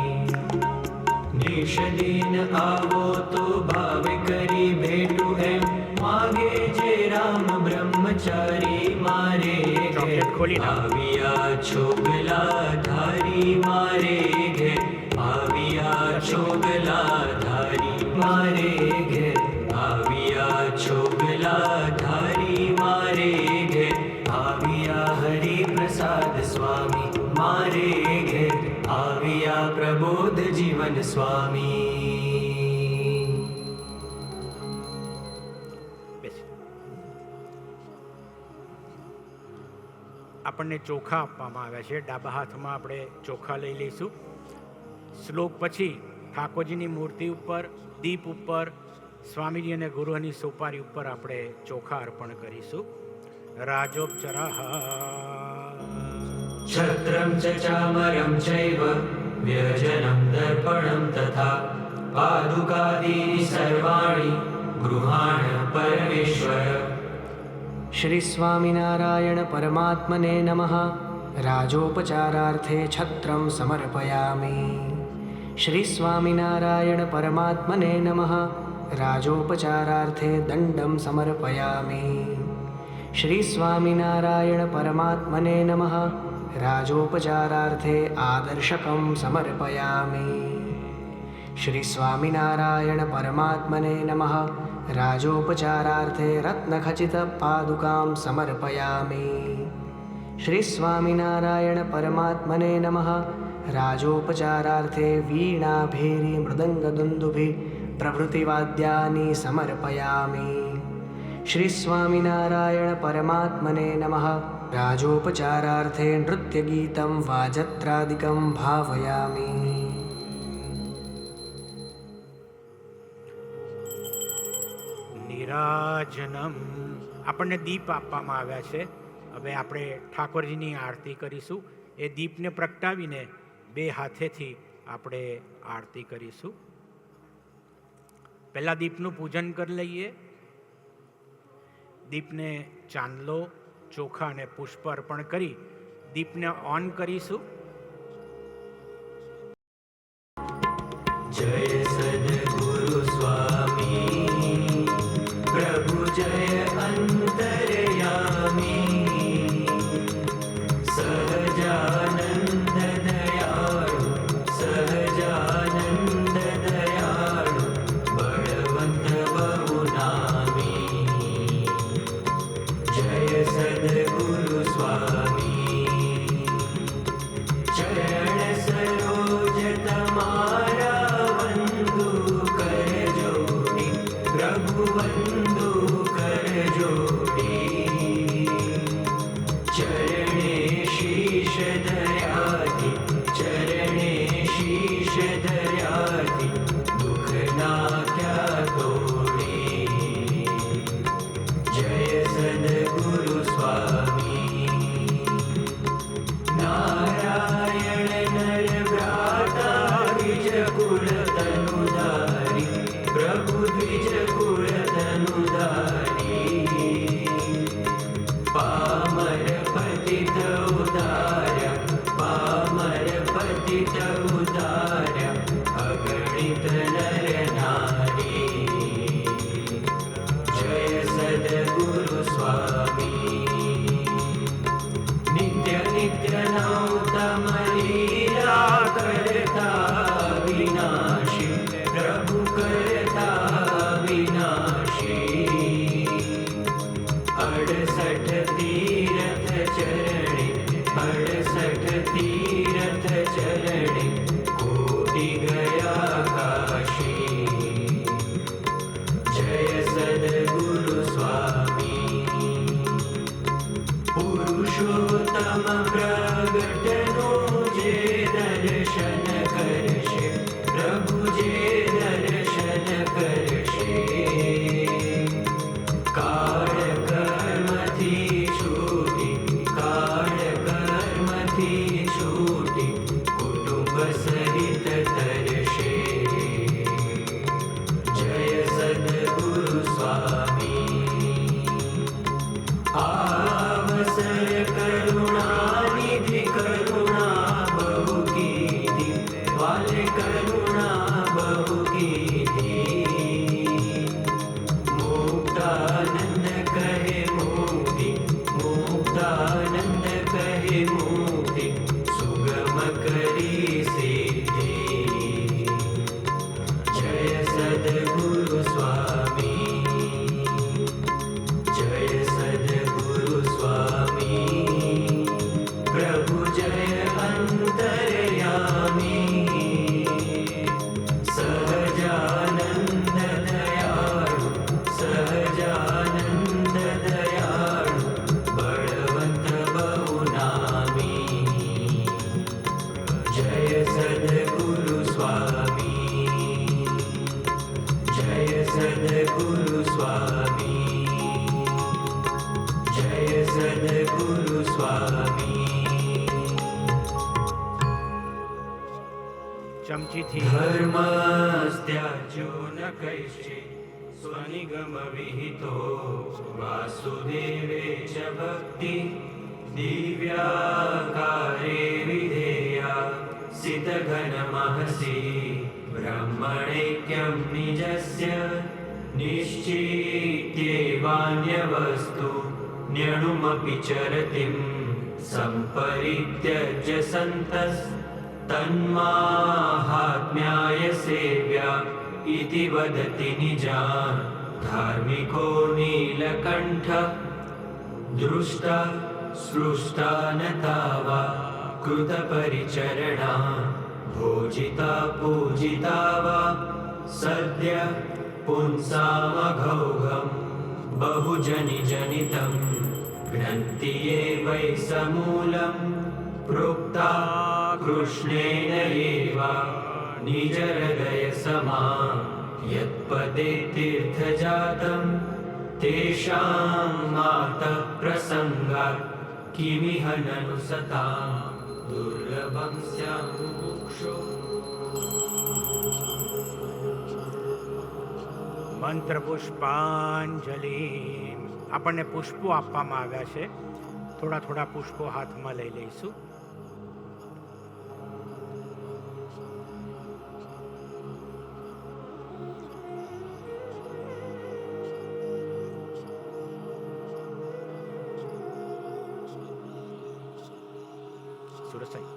નિષદીન આવો તો ભાવ કરી ભેટું એમ માગે જે રામ બ્રહ્મચારી મારે ઘેર આવ્યા છોગલા ધારી મારે ઘેર આવ્યા છોગલા ધારી મારે ઘેર આવ્યા છોગલા ધારી મારે ઘેર આવ્યા હરિ પ્રસાદ સ્વામી મારે ઘેર આવ્યા પ્રબોધ જીવન સ્વામી. આપણને ચોખા આપવામાં આવ્યા છે. ડાબા હાથમાં આપણે ચોખા લઈ લઈશું. શ્લોક પછી ઠાકોરજીની મૂર્તિ ઉપર, દીપ ઉપર, સ્વામીજી અને ગુરુની સોપારી ઉપર આપણે ચોખા અર્પણ કરીશું. રાજોપચારાઃ છત્રમ ચ ચામરમ ચૈવ વ્યજનમ દર્પણમ તથા પાદુકાદીની સર્વાણી ગૃહાણ પરમેશ્વર. શ્રી સ્વામિનારાયણ પરમાત્મને નમઃ. રાજોપચારાર્થે છત્રમ સમર્પયામિ. શ્રી સ્વામિનારાયણ પરમાત્મને નમઃ. રાજોપચારાર્થે દંડમ સમર્પયામિ. શ્રી સ્વામિનારાયણ પરમાત્મને નમઃ. રાજોપચારાર્થે આદર્શકમ સમર્પયામિ. શ્રી સ્વામિનારાયણ પરમાત્મને નમઃ. રાજોપચારાર્થે રત્નખચિત પાદુકાં સમર્પયામિ. શ્રી સ્વામિનારાયણ પરમાત્મને નમઃ. રાજોપચારાર્થે વીણા ભેરી મૃદંગ દુંદુભિ પ્રભૃતિવાદ્યાની સમર્પયામિ. શ્રી સ્વામિનારાયણ પરમાત્મને નમઃ. રાજોપચારાર્થે નૃત્યગીतं વાજત્રાદિકં ભાવયામિ. નિરાજનમ. આપણને દીપ આપવામાં આવ્યા છે. હવે આપણે ઠાકોરજીની આરતી કરીશું. એ દીપને પ્રગટાવીને બે હાથેથી આપણે આરતી કરીશું. પહેલાં દીપનું પૂજન કરી લઈએ. દીપને ચાંદલો, ચોખા અને પુષ્પ અર્પણ કરી દીપને ઓન કરીશું. જય સદગુરુ સ્વામી પ્રભુ જય અંતરયામી સહજાનંદ દયાળ चरणे कोटि गया काशी जय सद्गुरु स्वामी पुरुषोत्तम प्रगटनो जे दर्शन करशे प्रभु जे दर्शन करशे काळ कर्मथी छूटी काळ कर्मथी छूटी कुटुंब सहित तरशे जय सद्गुरु स्वामी आवसर करुणानिधि करुणा बहु कीधी वाले करुणा बहु कीधी मुक्तानंद कहे मोदी मुक्तानंद कहे मोदी सुगम करी सिद्धि जय सद्गुरु स्वामी जय सद्गुरु स्वामी प्रभु जय अंतर्यामी सहजानंद दयाळु सहजानंद दयाळु बळवंत बहुनामी जय सद्गुरु स्वामी जय सद्गुरु स्वामी जय सद्गुरु स्वामी ચમચીથી धर्मस्त्याज्यो न कैषे स्वनिगम विहितो वासुदेवे च भक्ति दिव्याकारे विधेया सितघनमहसि ब्रह्मणैक्यं निजस्य निश्चित्येवान्यवस्तु न्यणुमपि चरतिं सम्परित्यज्य सन्तस् तन्माहात्म्याय सेव्या इति वदति निजान् धार्मिको नीलकण्ठ दृष्टा सृष्टा न तावा कृतपरिचरणा भोजिता पूजिता वा सद्य पुंसामघौघं बहुजनिजनितं घ्नन्ति ये वै समूलं प्रोक्ता कृष्णेन एव निजहृदयसमा यत्पदे तीर्थजातं तेषां मातः प्रसङ्गात् किमिह ननु सतां दुर्लभं स्यात् मुमुक्षो મંત્ર પુષ્પાંજલિ. આપણને પુષ્પો આપવામાં આવ્યા છે. થોડા થોડા પુષ્પો હાથમાં લઈ લઈશું. સુરસાઈ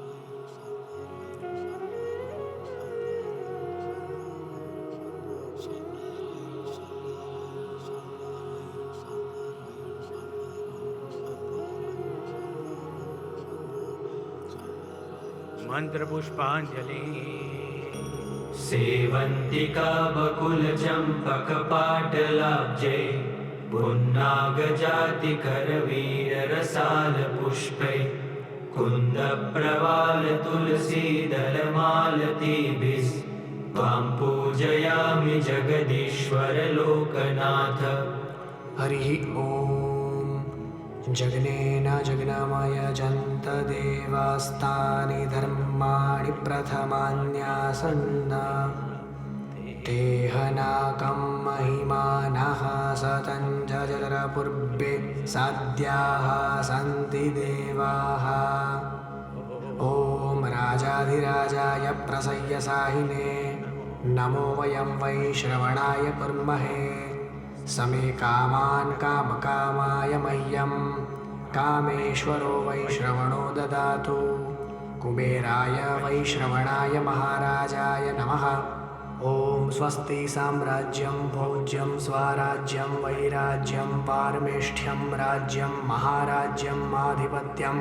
મંત્ર પુષ્પાંજલિ. सेवन्तिका बकुलचम्पकपाटलाब्जे पुन्नागजातिकरवीररसालपुष्पै कुन्दप्रवालतुलसीदलमालतीभिः त्वां पूजयामि जगदीश्वर लोकनाथ. हरिः ॐ जग्नेन जग्नमय जन्त देवास्तानि धर्माणि प्रथमान्यासन्न तेहनाकं महिमानः सतं जलरपूर्वे साध्याः सन्ति देवाः. ॐ राजाधिराजाय प्रसय्यसाहिने नमो वयं वै श्रवणाय कुर्महे. समे कामान् कामकामाय मह्यं कामेश्वरो वैश्रवणो ददातु. कुबेराय वैश्रवणाय महाराजाय नमः. ॐ स्वस्ति साम्राज्यं भोज्यं स्वाराज्यं वैराज्यं पारमेष्ठ्यं राज्यं महाराज्यम् आधिपत्यम्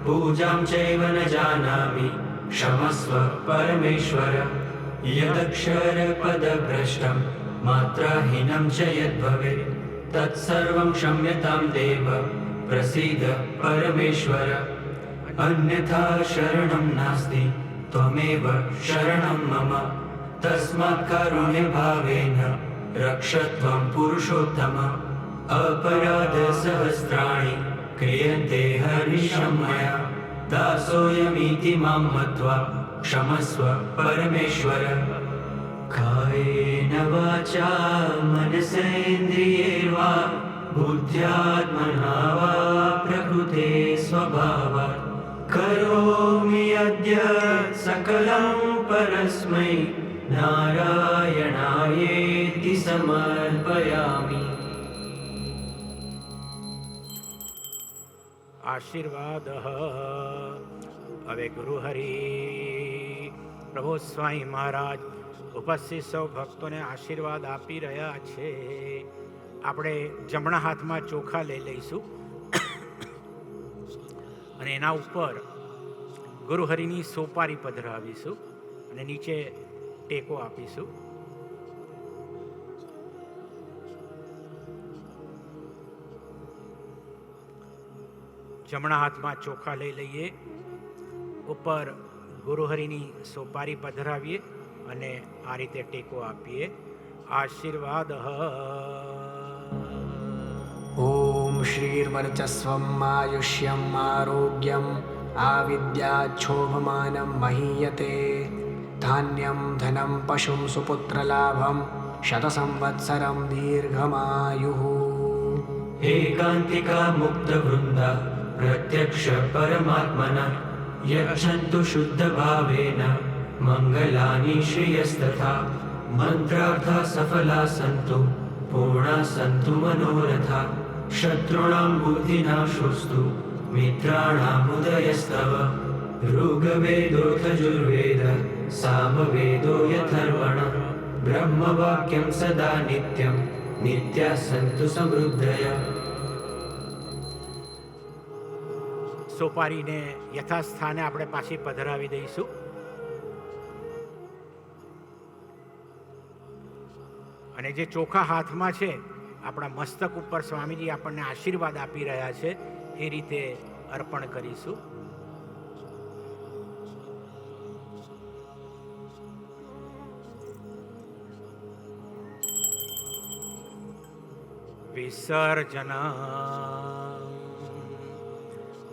पूजां चैव न जानामि क्षमस्व परमेश्वर यदक्षरपदभ्रष्टं मात्राहीनं च यद्भवेत् तत्सर्वं क्षम्यतां देव प्रसीद परमेश्वर अन्यथा शरणं नास्ति त्वमेव शरणं मम तस्मात् कारुण्यभावेन रक्षत्वं पुरुषोत्तम अपराधसहस्राणि क्रियन्ते हर्निशं मया दासोऽयमिति मां मत्वा क्षमस्व परमेश्वर कायेन वाचा मनसेन्द्रियैर्वा बुद्ध्यात्मना वा प्रकृते स्वभावात् करोमि अद्य सकलं परस्मै नारायणायेति समर्पयामि। આશીર્વાદ હવે ગુરુહરિ પ્રભુ સ્વામી મહારાજ ઉપસ્થિત સૌ ભક્તોને આશીર્વાદ આપી રહ્યા છે. આપણે જમણા હાથમાં ચોખા લઈ લઈશું અને એના ઉપર ગુરુહરિની સોપારી પધરાવીશું અને નીચે ટેકો આપીશું. જમણા હાથમાં ચોખા લઈ લઈએ, ઉપર ગુરુહરિની સોપારી પધરાવીએ અને આ રીતે ટેકો આપીએ. આશીર્વાદ ઓમ શ્રીર્વર્ચસ્વમ આયુષ્યમ આરોગ્યમ આવિદ્યાચ્છોભમાનમ મહીયતે ધાન્યમ ધનમ પશુમ સુપુત્રલાભમ શતસંવત્સરમ દીર્ઘમાયુઃ. एकान्तिका मुक्तवृन्दा प्रत्यक्ष परमात्मना यच्छन्तु शुद्धभावेन मङ्गलानि श्रियस्तथा मन्त्रार्था सफला सन्तु पूर्णा सन्तु मनोरथा शत्रूणां बुद्धिनाशोऽस्तु मित्राणाम् उदयस्तव ऋग्वेदोऽथर्ववेद सामवेदो यथर्वण ब्रह्मवाक्यं सदा नित्यं नित्या सन्तु समृद्धया. સોપારીને યથાસ્થાને આપણે પાછી પધરાવી દઈશું. અને જે ચોખા હાથમાં છે આપણા મસ્તક ઉપર સ્વામીજી આપણને આશીર્વાદ આપી રહ્યા છે એ રીતે અર્પણ કરીશું. વિસર્જન.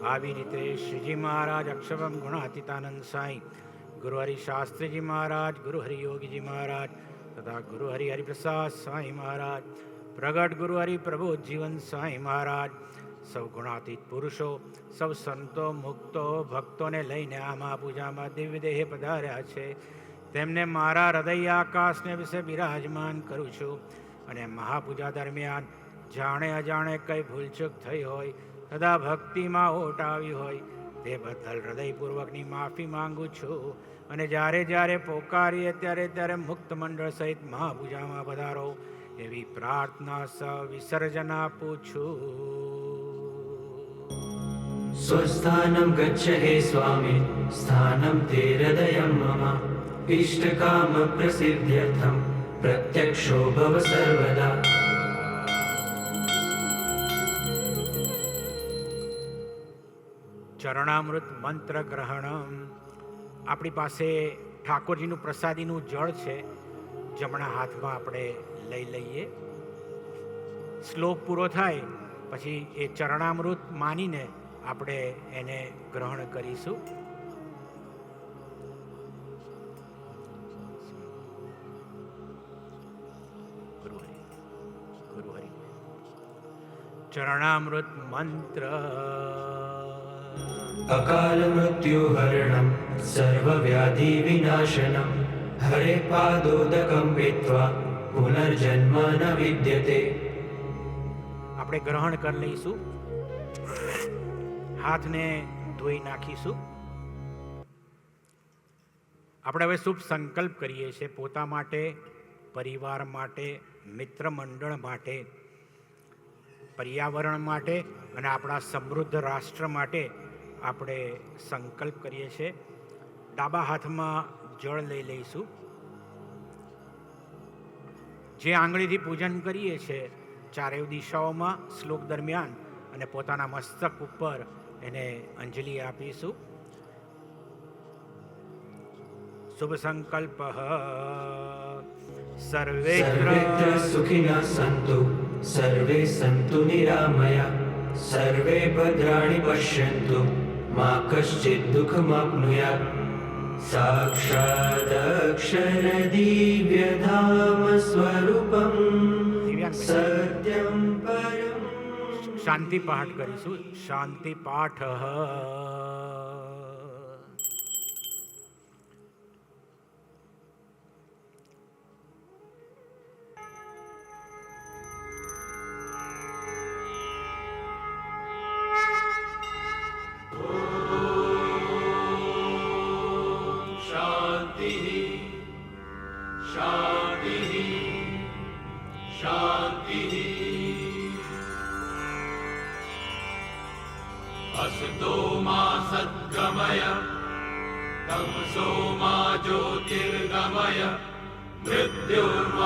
આવી રીતે શ્રીજી મહારાજ અક્ષરમ ગુણાતીતાનંદ સાંઈ, ગુરુહરિ શાસ્ત્રીજી મહારાજ, ગુરુહરિ યોગીજી મહારાજ તથા ગુરુહરિ હરિપ્રસાદ સ્વામી મહારાજ, પ્રગટ ગુરુહરિ પ્રબોધ જીવન સ્વામી મહારાજ, સૌ ગુણાતીત પુરુષો, સૌ સંતો મુક્તો ભક્તોને લઈને આ મહાપૂજામાં દિવ્ય દેહે પધાર્યા છે. તેમને મારા હૃદય આકાશને વિશે બિરાજમાન કરું છું. અને મહાપૂજા દરમિયાન જાણે અજાણે કઈ ભૂલચૂક થઈ હોય તથા ભક્તિમાં ઓટ આવી હોય તે બદલ હૃદયપૂર્વકની માફી માંગુ છું. અને જ્યારે જ્યારે પોકારીએ ત્યારે ત્યારે મુક્ત મંડળ સહિત મહાપૂજામાં પધારો એવી પ્રાર્થના સ વિસર્જન આપું છું. स्वस्थानं गच्छ हे स्वामी स्थानं ते हृदयं मम इष्टकाम प्रसिद्ध्यर्थं प्रत्यक्षो भव सर्वदा. ચરણામૃત મંત્ર ગ્રહણમ. આપણી પાસે ઠાકોરજીનું પ્રસાદીનું જળ છે, જમણા હાથમાં આપણે લઈ લઈએ. શ્લોક પૂરો થાય પછી એ ચરણામૃત માનીને આપણે એને ગ્રહણ કરીશું. ચરણામૃત મંત્ર. अकाल मृत्यु हरणं सर्वव्याधि विनाशनं हरे पादोदकं पीत्वा पुनर्जन्म न विद्यते. આપણે ગ્રહણ કરી લઈશું. હાથને ધોઈ નાખીશું. આપણે હવે શુભ સંકલ્પ કરીએ છીએ પોતા માટે, પરિવાર માટે, મિત્ર મંડળ માટે, પર્યાવરણ માટે અને આપણા સમૃદ્ધ રાષ્ટ્ર માટે આપણે સંકલ્પ કરીએ છીએ. ડાબા હાથમાં જળ લઈ લઈશું. જે આંગળીથી પૂજન કરીએ છીએ ચારેય દિશાઓમાં શ્લોક દરમિયાન અને પોતાના મસ્તક ઉપર એને અંજલિ આપીશું. શુભ સંકલ્પ. સર્વેત્ર સુખિનઃ સંતુ સર્વે સંતુ નિરામયા સર્વે ભદ્રાણિ પશ્યન્તુ મા કશ્ચિદ દુઃખમાપ્નુયાત. સાક્ષાદ અક્ષર દિવ્યધામ સ્વરૂપમ સત્યમ પરમ. શાંતિ પાઠ કરીશું. શાંતિ પાઠ. असतो मा सद्गमय तमसो मा ज्योतिर्गमय मृत्युर्मामृतङ्गमय.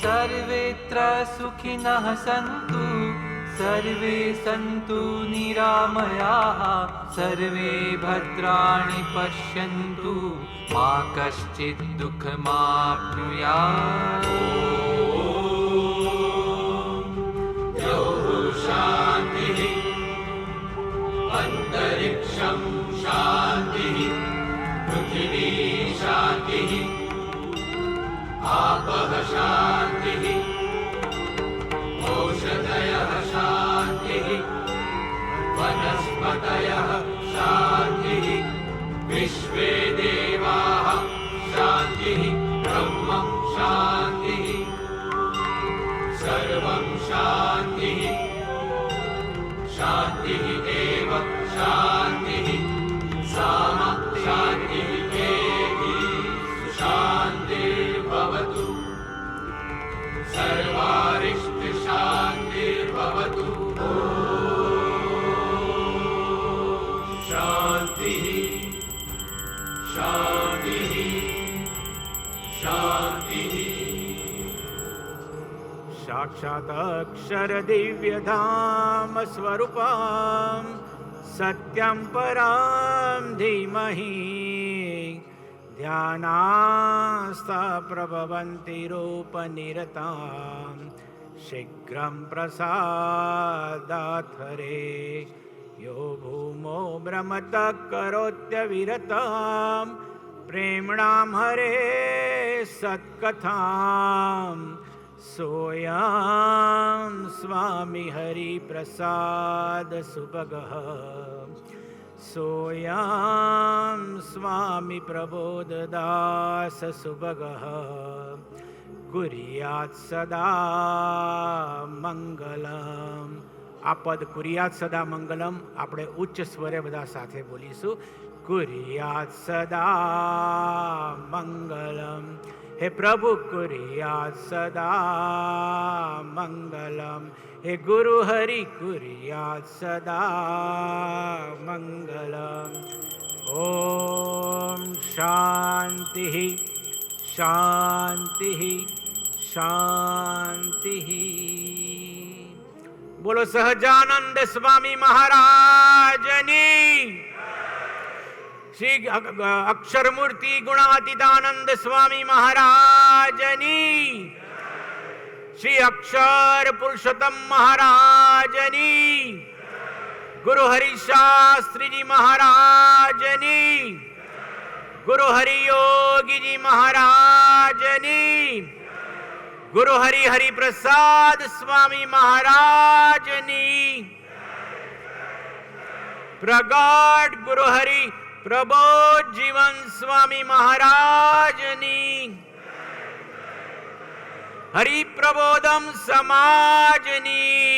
सर्वेत्र सुखिनः सन्तु सर्वे सन्तु निरामयाः सर्वे भद्राणि पश्यन्तु मा कश्चित् दुःखमाप्नुयात्. शान्तिः अन्तरिक्षं शान्तिः पृथिवी शान्तिः आपः शान्तिः औषधयः शान्तिः वनस्पतयः शान्तिः विश्वे देवाः शान्तिः ब्रह्म शान्तिः सर्वं शान्तिः शान्तिः एव शान्तिः सामा शान्तिः एति शान्तिर्भवतु सर्वारिष्ट शान्तिर्भवतु. शान्तिः शान्तिः शान्तिः. साक्षात् अक्षर दिव्यधाम स्वरूपम सत्यं परं धीमहि ध्यानास्ता प्रभवन्ति रूपनिरतां शीघ्रं प्रसादात् हरे यो भूमो भ्रमतः करोत्यविरतं प्रेम्णां हरे सत्कथां सोऽयं स्वामी हरिप्रसाद सुभगः सोऽयं स्वामी प्रबोधदास सुभगः कुर्यात् सदा મંગલમ. આ પદ કુર્યાત સદા મંગલમ આપણે ઉચ્ચ સ્વરે બધા સાથે બોલીશું. કુર્યાત સદા મંગલમ. હે પ્રભુ કુર્યાત સદા મંગલમ. હે ગુરુ હરિ કુર્યાત સદા મંગલમ. ઓમ શાંતિ શાંતિ શાંતિ. બોલો સહજાનંદ સ્વામી મહારાજની, શ્રી અક્ષરમૂર્તિ ગુણાતીતાનંદ સ્વામી મહારાજની, શ્રી અક્ષર પુરુષોત્તમ મહારાજની, ગુરુ હરિશાસ્ત્રીજી મહારાજની, ગુરુ હરિયોગીજી મહારાજની, ગુરુ હરિપ્રસાદ સ્વામી મહારાજની, પ્રગટ ગુરુ હરિ પ્રબોધ જીવન સ્વામી મહારાજની, હરિપ્રબોધમ સમાજની,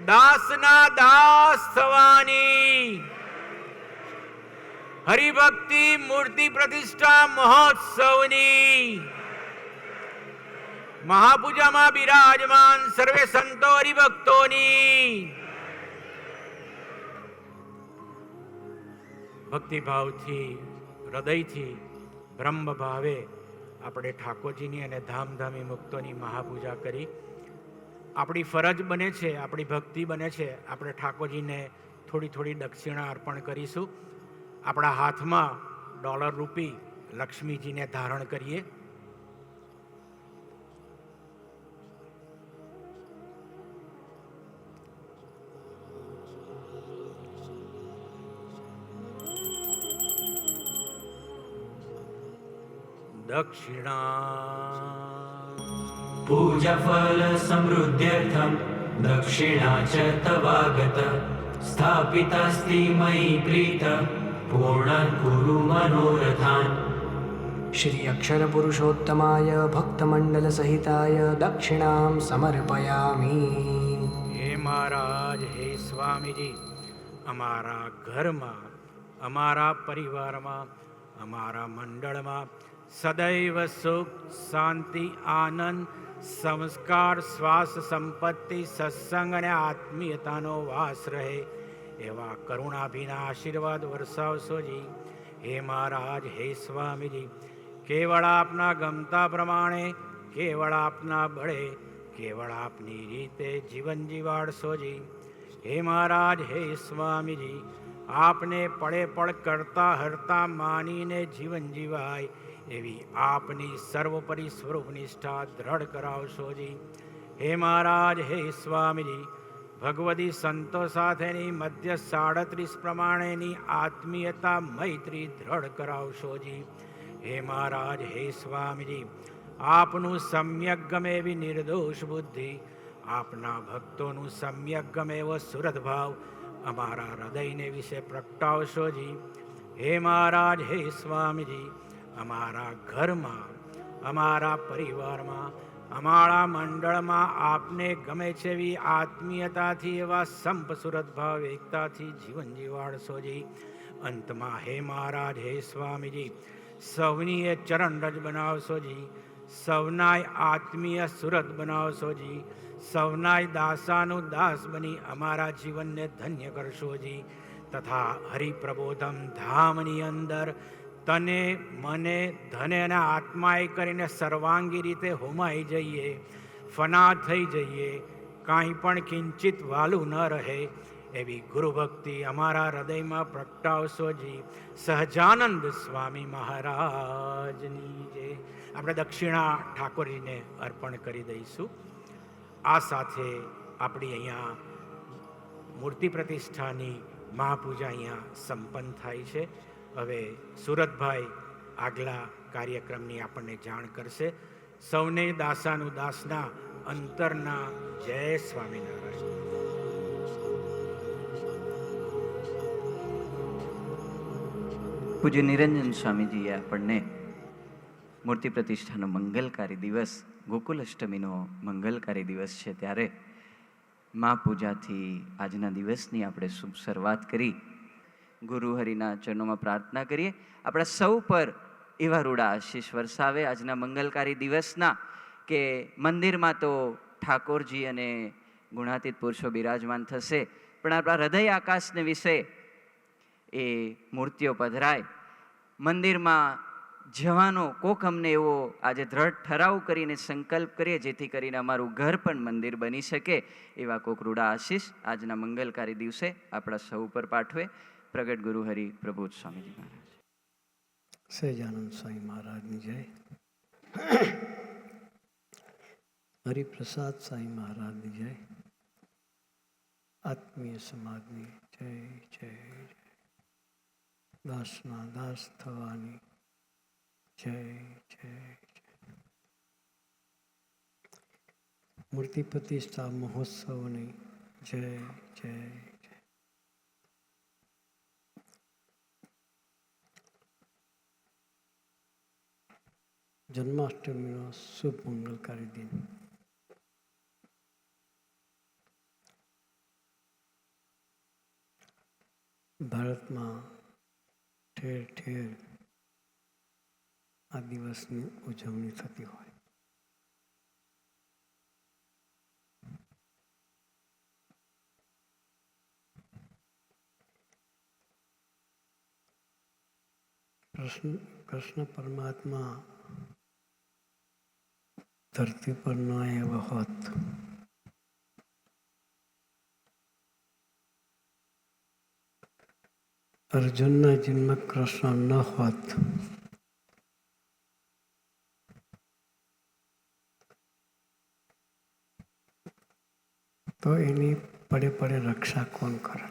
દાસના દાસ થવાની હરિભક્તિ મૂર્તિ પ્રતિષ્ઠા મહોત્સવની મહાપૂજામાં બિરાજમાન સર્વે સંતો હરિભક્તોની ભક્તિભાવથી હૃદયથી બ્રહ્મ ભાવે આપણે ઠાકોરજીની અને ધામધામી મુક્તોની મહાપૂજા કરી. આપણી ફરજ બને છે, આપણી ભક્તિ બને છે, આપણે ઠાકોરજીને થોડી થોડી દક્ષિણા અર્પણ કરીશું. આપણા હાથમાં ડોલર રૂપી લક્ષ્મીજીને ધારણ કરીએ. દક્ષિણા पूजाफल समृद्ध्यर्थं दक्षिणा च तवागत स्थापितास्ति मयि प्रीत पूर्णं कुरु मनोरथान्. શ્રી અક્ષર પુરુષોત્તમાય ભક્તમંડલ સહિતાય દક્ષિણામ સમર્પયામી. હે મહારાજ, હે સ્વામીજી, અમારા ઘરમાં, અમારા પરિવારમાં, અમારા મંડળમાં સદૈવ સુખ, શાંતિ, આનંદ, સંસ્કાર, શ્વાસ, સંપત્તિ, સત્સંગ અને આત્મીયતાનો વાસ રહે એવા કરુણાભીના આશીર્વાદ વરસાવશોજી. હે મહારાજ, હે સ્વામીજી, કેવળ આપના ગમતા પ્રમાણે, કેવળ આપના બળે, કેવળ આપની રીતે જીવન જીવાડશોજી. હે મહારાજ, હે સ્વામીજી, આપને પડે પડ કરતા હરતા માનીને જીવન જીવાય એવી આપની સર્વોપરી સ્વરૂપ નિષ્ઠા દ્રઢ કરાવશોજી. હે મહારાજ, હે સ્વામીજી, ભગવદી સંતો સાથેની મધ્ય 37 પ્રમાણેની આત્મીયતા મૈત્રી દ્રઢ કરાવશોજી. હે મહારાજ, હે સ્વામીજી, આપનું સમ્યક ગમે એવી નિર્દોષ બુદ્ધિ, આપના ભક્તોનું સમ્યક ગમે એવો સુરત ભાવ અમારા હૃદયને વિશે પ્રગટાવશોજી. હે મહારાજ, હે સ્વામીજી, અમારા ઘરમાં, અમારા પરિવારમાં, અમારા મંડળમાં આપને ગમે છે એવી આત્મીયતાથી, એવા સંપ સુરત ભાવ એકતાથી જીવન જીવાડશોજી. અંતમાં હે મહારાજ, હે સ્વામીજી, સૌની એ ચરણ રજ બનાવશોજી, સૌનાય આત્મીય સુરત બનાવશોજી, સૌનાય દાસાનું દાસ બની અમારા જીવનને ધન્ય કરશોજી. તથા હરિપ્રબોધમ ધામની અંદર તને, મને, ધને અને આત્માએ કરીને સર્વાંગી રીતે હોમાઈ જઈએ, ફના થઈ જઈએ, કાંઈ પણ કિંચિત વાલું ન રહે એવી ગુરુભક્તિ અમારા હૃદયમાં પ્રગટાવશોજી. સહજાનંદ સ્વામી મહારાજની જય. આપણે દક્ષિણા ઠાકોરજીને અર્પણ કરી દઈશું. આ સાથે આપણી અહીંયા મૂર્તિ પ્રતિષ્ઠાની મહાપૂજા અહીંયા સંપન્ન થાય છે. હવે સુરતભાઈ આગલા કાર્યક્રમની આપણને જાણ કરશે. સૌને દાસાનું દાસના અંતરના જય સ્વામિનારાયણ. પૂજ્ય નિરંજન સ્વામીજીએ આપણને મૂર્તિ પ્રતિષ્ઠાનો મંગલકારી દિવસ, ગોકુલ અષ્ટમીનો મંગલકારી દિવસ છે, ત્યારે મા પૂજાથી આજના દિવસની આપણે શુભ શરૂઆત કરી. ગુરુ હરિના ચરણોમાં પ્રાર્થના કરીએ આપણા સૌ પર એવા રૂડા આશીષ વરસાવે આજના મંગલકારી દિવસના, કે મંદિરમાં તો ઠાકોરજી અને ગુણાતીત પુરુષો બિરાજમાન થશે, પણ આપણા હૃદય આકાશને વિશે એ મૂર્તિઓ પધરાય. મંદિરમાં જવાનો કોક અમને એવો આજે દ્રઢ ઠરાવ કરીને સંકલ્પ કરીએ, જેથી કરીને અમારું ઘર પણ મંદિર બની શકે. એવા કોક રૂડા આશીષ આજના મંગલકારી દિવસે આપણા સૌ પર પાઠવે. પ્રગટ ગુરુ હરિ પ્રબોધ સ્વામીજી મહારાજ. સહજાનંદ સ્વામી મહારાજની જય. હરિપ્રસાદ સ્વામી મહારાજની જય. આત્મીય સમાજની જય જય જય. દાસના દાસ થવાની જય જય જય. મૂર્તિ પ્રતિષ્ઠા મહોત્સવની જય જય જય. જન્માષ્ટમીનો શુભ મંગલકારી દિન. ભારતમાં ઠેર ઠેર આ દિવસની ઉજવણી થતી હોય. કૃષ્ણ પરમાત્મા ધરતી પર ન આવ્યો હોત અર્જુનના જન્મ કૃષ્ણ ન હોત તો એની પડે પડે રક્ષા કોણ કરત?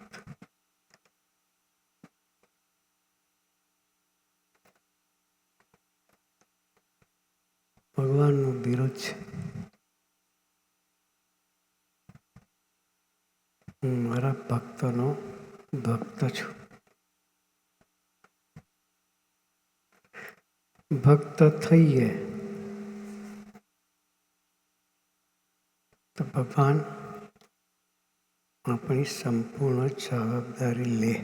ભગવાનનું બિરુદ છે, હું મારા ભક્તોનો ભક્ત છું. ભક્ત થઈએ તો ભગવાન આપણી સંપૂર્ણ જવાબદારી લે.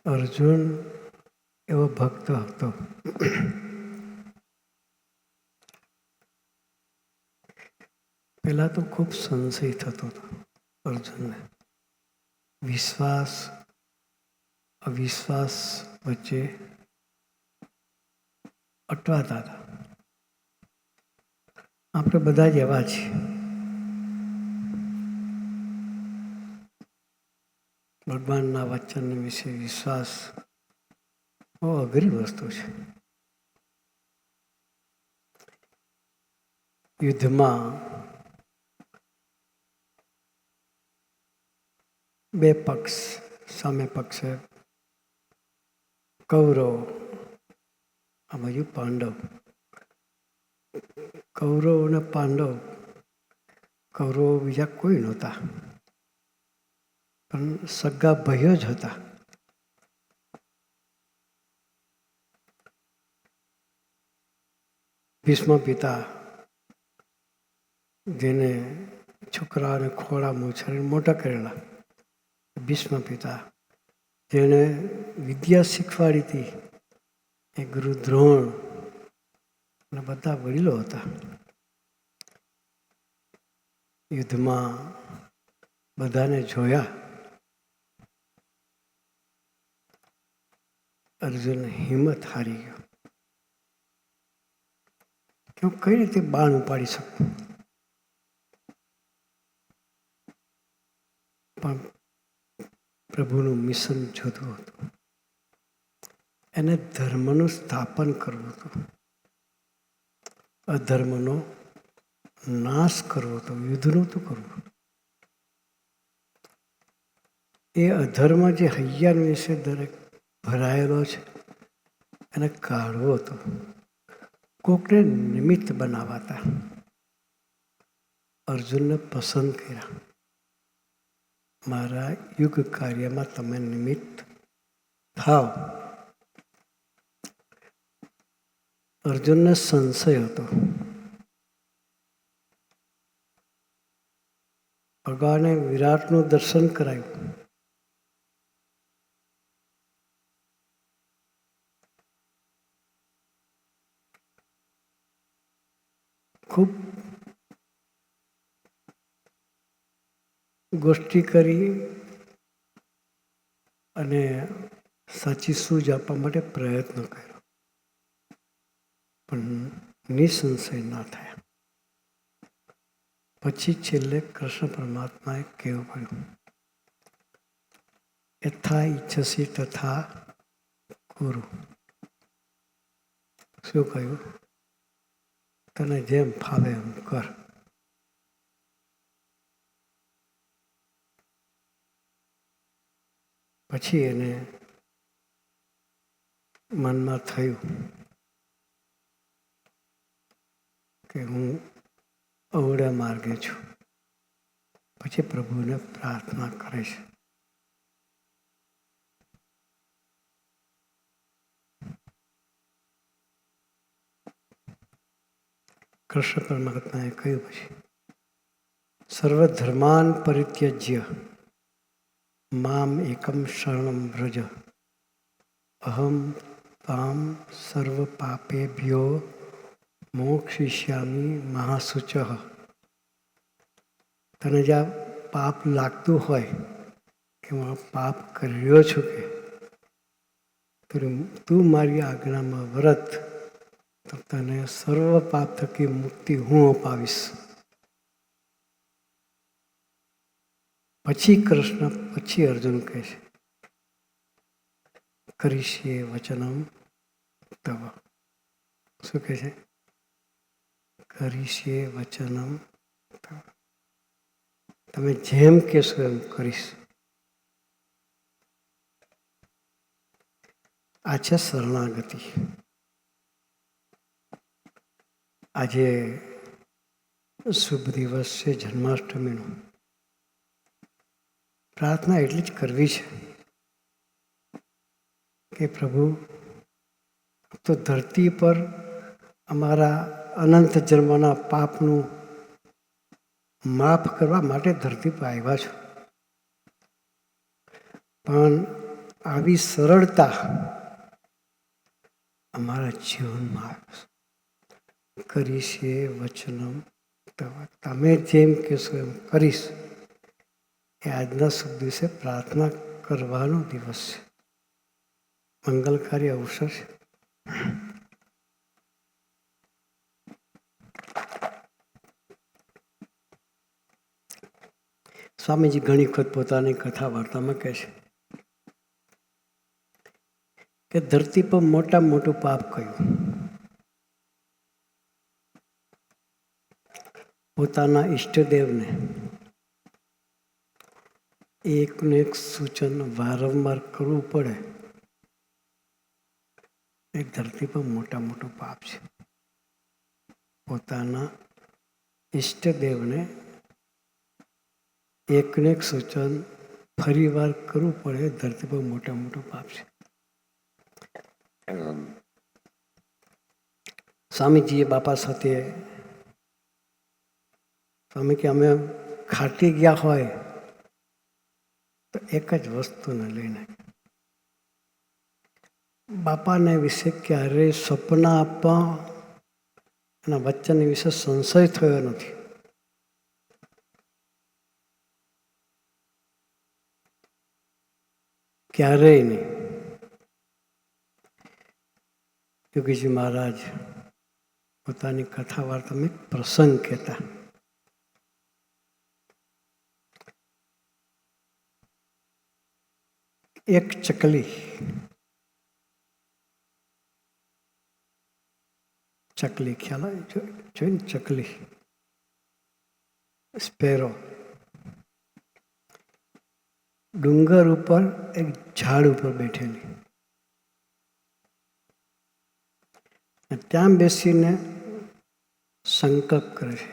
અર્જુન એવો ભક્ત હતો. પહેલા તો ખૂબ સંશય થતો હતો અર્જુનને. વિશ્વાસ અવિશ્વાસ વચ્ચે અટવાતા હતા. આપણે બધા જ એવા છીએ. ભગવાનના વચન વિશે વિશ્વાસ બહુ અઘરી વસ્તુ છે. યુદ્ધમાં બે પક્ષ, સામે પક્ષે કૌરવ, આ બાજુ પાંડવ. કૌરવ અને પાંડવ, કૌરવો બીજા કોઈ નહોતા, પણ સગા ભાઈઓ જ હતા. ભીષ્મ પિતા, જેને છોકરાઓને ખોળામાં ઉછાળીને મોટા કરેલા, ભીષ્મ પિતા, જેણે વિદ્યા શીખવાડી હતી, એ ગુરુ દ્રોણ અને બધા વડીલો હતા. યુદ્ધમાં બધાને જોયા. અર્જુન હિંમત હારી ગયો કે હું કઈ રીતે બાણ ઉપાડી શકું. પણ પ્રભુનું મિશન જુદું હતું. એને ધર્મનું સ્થાપન કરવું હતું, અધર્મનો નાશ કરવો હતો, યુદ્ધ નહોતું કરવું. એ અધર્મ જે હૈયા વિશે દરેક ભરાયેલો છે એને કાઢવો હતો. કોકને નિમિત્ત બનાવાતા. અર્જુનને પસંદ કર્યા. મારા યુગ કાર્યમાં તમે નિમિત્ત થાવ. અર્જુનને સંશય હતો. ભગવાને વિરાટનું દર્શન કરાયું. ખૂબ ગોષ્ઠી કરી અને સાચી સૂઝ આપવા માટે પ્રયત્ન કર્યો, પણ નિસંશય ના થયા. પછી છેલ્લે કૃષ્ણ પરમાત્માએ કહેવું પડ્યું, યથા ઈચ્છસી તથા કુરુ. શું કહ્યું? તને જેમ ફાવે એમ કર. પછી એને મનમાં થયું કે હું અવળા માર્ગે છું. પછી પ્રભુને પ્રાર્થના કરે છે. કૃષ્ણ પરમાત્માએ કહ્યું પછી, સર્વધર્માન પરિત્યજ્ય મામ એકમ શરણમ વ્રજ અહમ તામ સર્વ પાપેભ્યો મોક્ષિષ્યામિ મહાસુચ. તને જ્યાં પાપ લાગતું હોય કે હું આ પાપ કરી રહ્યો છું કે તું મારી આજ્ઞામાં વ્રત, તો તને સર્વ પાપ થકી મુક્તિ હું અપાવીશ. પછી કૃષ્ણ, પછી અર્જુન કહે છે કરીષ્યે વચનમ તવ. શું કહે છે? કરીષ્યે વચનમ તવ. તમે જેમ કહેશો એમ કરીશ. આ છે શરણાગતિ. આજે શુભ દિવસ છે જન્માષ્ટમીનો. પ્રાર્થના એટલી જ કરવી છે કે પ્રભુ, તો ધરતી પર અમારા અનંત જન્મના પાપનું માફ કરવા માટે ધરતી પર આવ્યા છો, પણ આવી સરળતા અમારા જીવનમાં આવે. કરીશે વચનમ તવ. તમે જેમ કહેશો એમ કરીશ. એ આજના શુભ દિવસે પ્રાર્થના કરવાનો દિવસ છે, મંગલકારી અવસર છે. સ્વામીજી ઘણી વખત પોતાની કથા વાર્તામાં કહે છે કે ધરતી પર મોટામાં મોટું પાપ કયું? પોતાના ઈષ્ટદેવને એકનું એક સૂચન વારંવાર કરવું પડે, એ ધરતી પર મોટા મોટું પાપ છે. પોતાના ઈષ્ટદેવને એકને એક સૂચન ફરી વાર કરવું પડે, ધરતી પર મોટા મોટું પાપ છે. સ્વામીજીએ બાપા સાથે, સ્વામી કે અમે ખાટી ગયા હોય તો એક જ વસ્તુને લઈને. બાપાને વિશે ક્યારેય સપના આપવા, એના વચન વિશે સંશય થયો નથી. ક્યારેય નહીં. યોગીજી મહારાજ પોતાની કથા વાર્તામાં એક પ્રસંગ કહેતા. એક ચકલી ખ્યાલ આવે? જોઈને ચકલી, સ્પેરો, ડુંગર ઉપર એક ઝાડ ઉપર બેઠેલી. ત્યાં બેસીને સંકલ્પ કરે છે,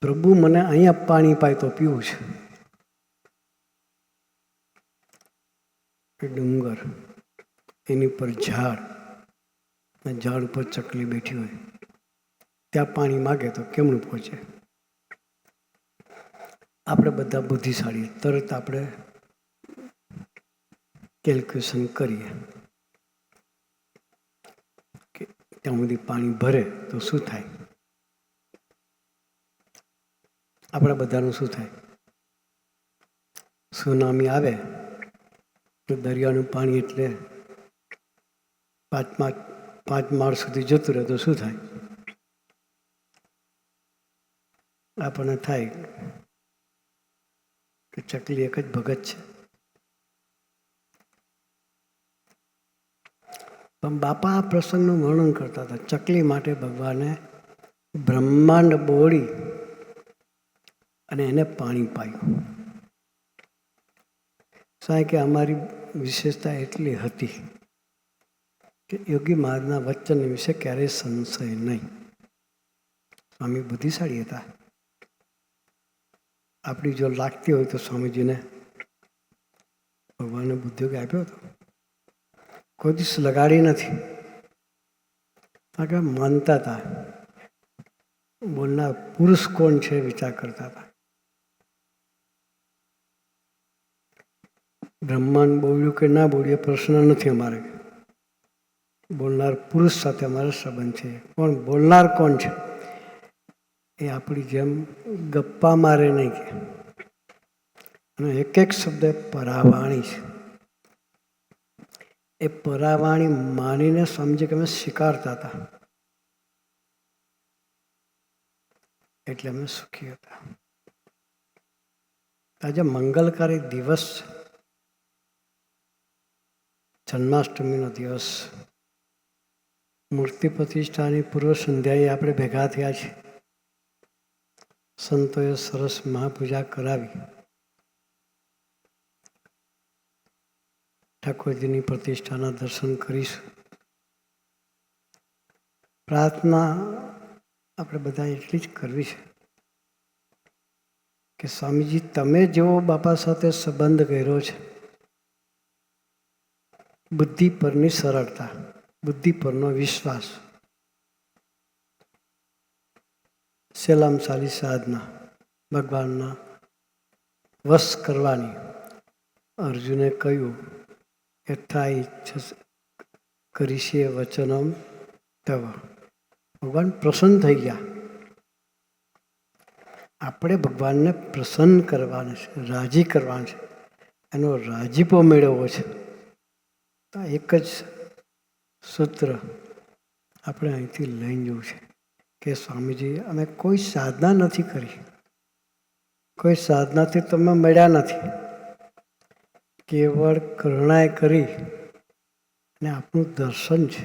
પ્રભુ મને અહીંયા પાણી પાય તો પીવું છે. ડુંગર, એની ઉપર ઝાડ, ઝાડ ઉપર ચકલી બેઠી હોય, ત્યાં પાણી માગે તો કેમનું પહોંચે? આપણે બધા બુદ્ધિશાળી, તરત આપણે કેલ્ક્યુલેશન કરીએ કે ત્યાં સુધી પાણી ભરે તો શું થાય? આપણા બધાનું શું થાય? સુનામી આવે તો દરિયાનું પાણી એટલે 5 માળ સુધી જતું રહે તો શું થાય? આપણને થાય કે ચકલી એક જ ભગત છે. પણ બાપા આ પ્રસંગનું વર્ણન કરતા હતા. ચકલી માટે ભગવાને બ્રહ્માંડ બોળી અને એને પાણી પાયું. સાહેબ કે અમારી વિશેષતા એટલી હતી કે યોગી મહારાજના વચન વિશે ક્યારેય સંશય નહીં. સ્વામી બુદ્ધિશાળી હતા. આપણી જો લાગતી હોય તો સ્વામીજીને ભગવાને બુદ્ધિ આપ્યો હતો, કોઈ દિવસ લગાડી નથી. કારણ કે માનતા હતા, બોલનાર પુરુષ કોણ છે વિચાર કરતા હતા. બ્રહ્માંડ બોલ્યું કે ના બોલ્યું એ પ્રશ્ન નથી અમારે. બોલનાર પુરુષ સાથે અમારો સંબંધ છે. પણ બોલનાર કોણ છે એ આપણી જેમ ગપ્પા મારે નહીં કે. અને એક એક શબ્દ પરાવાણી છે. એ પરાવાણી માનીને સમજી કે અમે સ્વીકારતા હતા એટલે અમે સુખી હતા. આજે મંગલકારી દિવસ, જન્માષ્ટમીનો દિવસ, મૂર્તિ પ્રતિષ્ઠાની પૂર્વ સંધ્યાએ આપણે ભેગા થયા છીએ. સંતોએ સરસ મહાપૂજા કરાવી. ઠાકોરજીની પ્રતિષ્ઠાના દર્શન કરીશું. પ્રાર્થના આપણે બધા એટલી જ કરવી છે કે સ્વામીજી તમે જેવો બાપા સાથે સંબંધ કર્યો છે, બુદ્ધિ પરની સરળતા, બુદ્ધિ પરનો વિશ્વાસ, સેલામશાલી સાધના, ભગવાનના વશ કરવાની. અર્જુને કહ્યું યથા ઈચ્છ કરીશે વચનમ તવ. ભગવાન પ્રસન્ન થઈ ગયા. આપણે ભગવાનને પ્રસન્ન કરવાના છે, રાજી કરવાના છે, એનો રાજીપો મેળવવો છે. તો એક જ સૂત્ર આપણે અહીંથી લઈને જવું છે કે સ્વામીજી અમે કોઈ સાધના નથી કરી, કોઈ સાધનાથી તમે મળ્યા નથી, કેવળ કરુણાએ કરી અને આપણું દર્શન છે.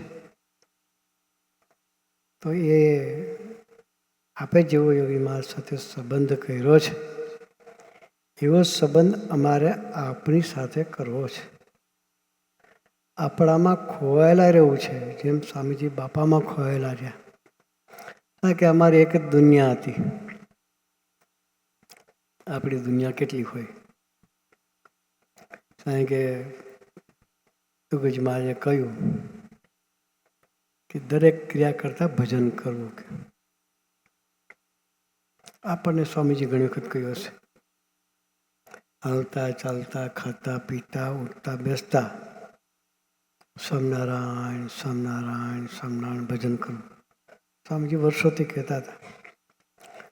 તો એ આપે જેવો યોગી મહારાજ સાથે સંબંધ કર્યો છે એવો સંબંધ અમારે આપણી સાથે કરવો છે. આપણામાં ખોવાયેલા રહેવું છે, જેમ સ્વામીજી બાપામાં ખોવાયેલા રહ્યા. કારણ કે અમારી એક જ દુનિયા હતી. આપણી દુનિયા કેટલી હોય? કારણ કે યોગીજી મહારાજે કહ્યું કે દરેક ક્રિયા કરતાં ભજન કરવું. કે આપણને સ્વામીજી ઘણી વખત કહ્યું હશે, હાલતા ચાલતા ખાતા પીતા ઉઠતા બેસતા સ્વામિનારાયણ સ્વામિનારાયણ સ્વામિનારાયણ ભજન કરવું. સ્વામીજી વર્ષોથી કહેતા હતા.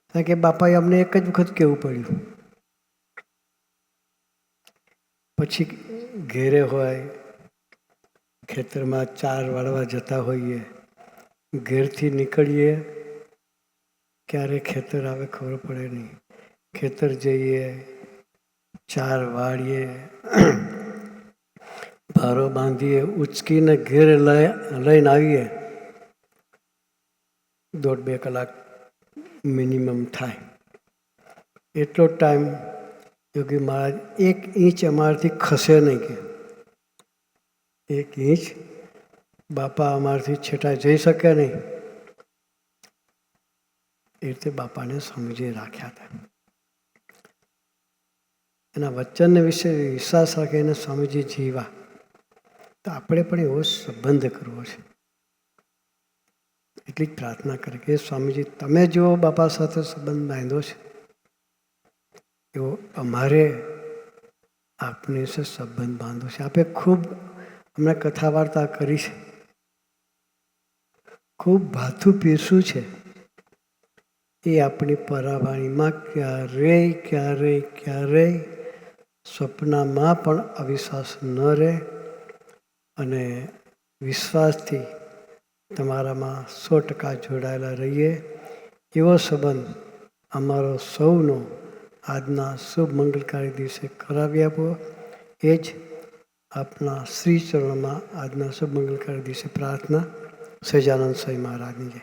કારણ કે બાપાએ અમને એક જ વખત કહેવું પડ્યું. પછી ઘેરે હોય, ખેતરમાં ચાર વાળવા જતા હોઈએ, ઘેરથી નીકળીએ ક્યારે ખેતર આવે ખબર પડે નહીં. ખેતર જઈએ, ચાર વાળીએ, ભારો બાંધીએ, ઉચકીને ઘેરે લઈને આવીએ, 1.5-2 કલાક મિનિમમ થાય. એટલો ટાઈમ યોગી મહારાજ 1 ઇંચ અમારાથી ખસે નહીં. કે 1 ઇંચ બાપા અમારાથી છેટા જઈ શકે નહીં. એ રીતે બાપાને સમજી રાખ્યા હતા. એના વચન વિશે વિશ્વાસ રાખીને સ્વામીજી જીવા. તો આપણે પણ એવો સંબંધ કરવો છે. એટલી જ પ્રાર્થના કરે કે સ્વામીજી તમે જેવો બાપા સાથે સંબંધ બાંધ્યો છે એવો અમારે આપની સાથે સંબંધ બાંધવો છે. આપે ખૂબ અમને કથા વાર્તા કરી છે, ખૂબ ભાથું પીરસ્યું છે. એ આપણી પરાવાણીમાં ક્યારેય સ્વપ્નમાં પણ અવિશ્વાસ ન રહે અને વિશ્વાસથી તમારામાં 100% જોડાયેલા રહીએ એવો સંબંધ અમારો સૌનો આજના શુભ મંગલકારી દિવસે કરાવી આપો. એ જ આપના શ્રી ચરણમાં આજના શુભ મંગલકારી દિવસે પ્રાર્થના. સહજાનંદ સ્વામી મહારાજની જય.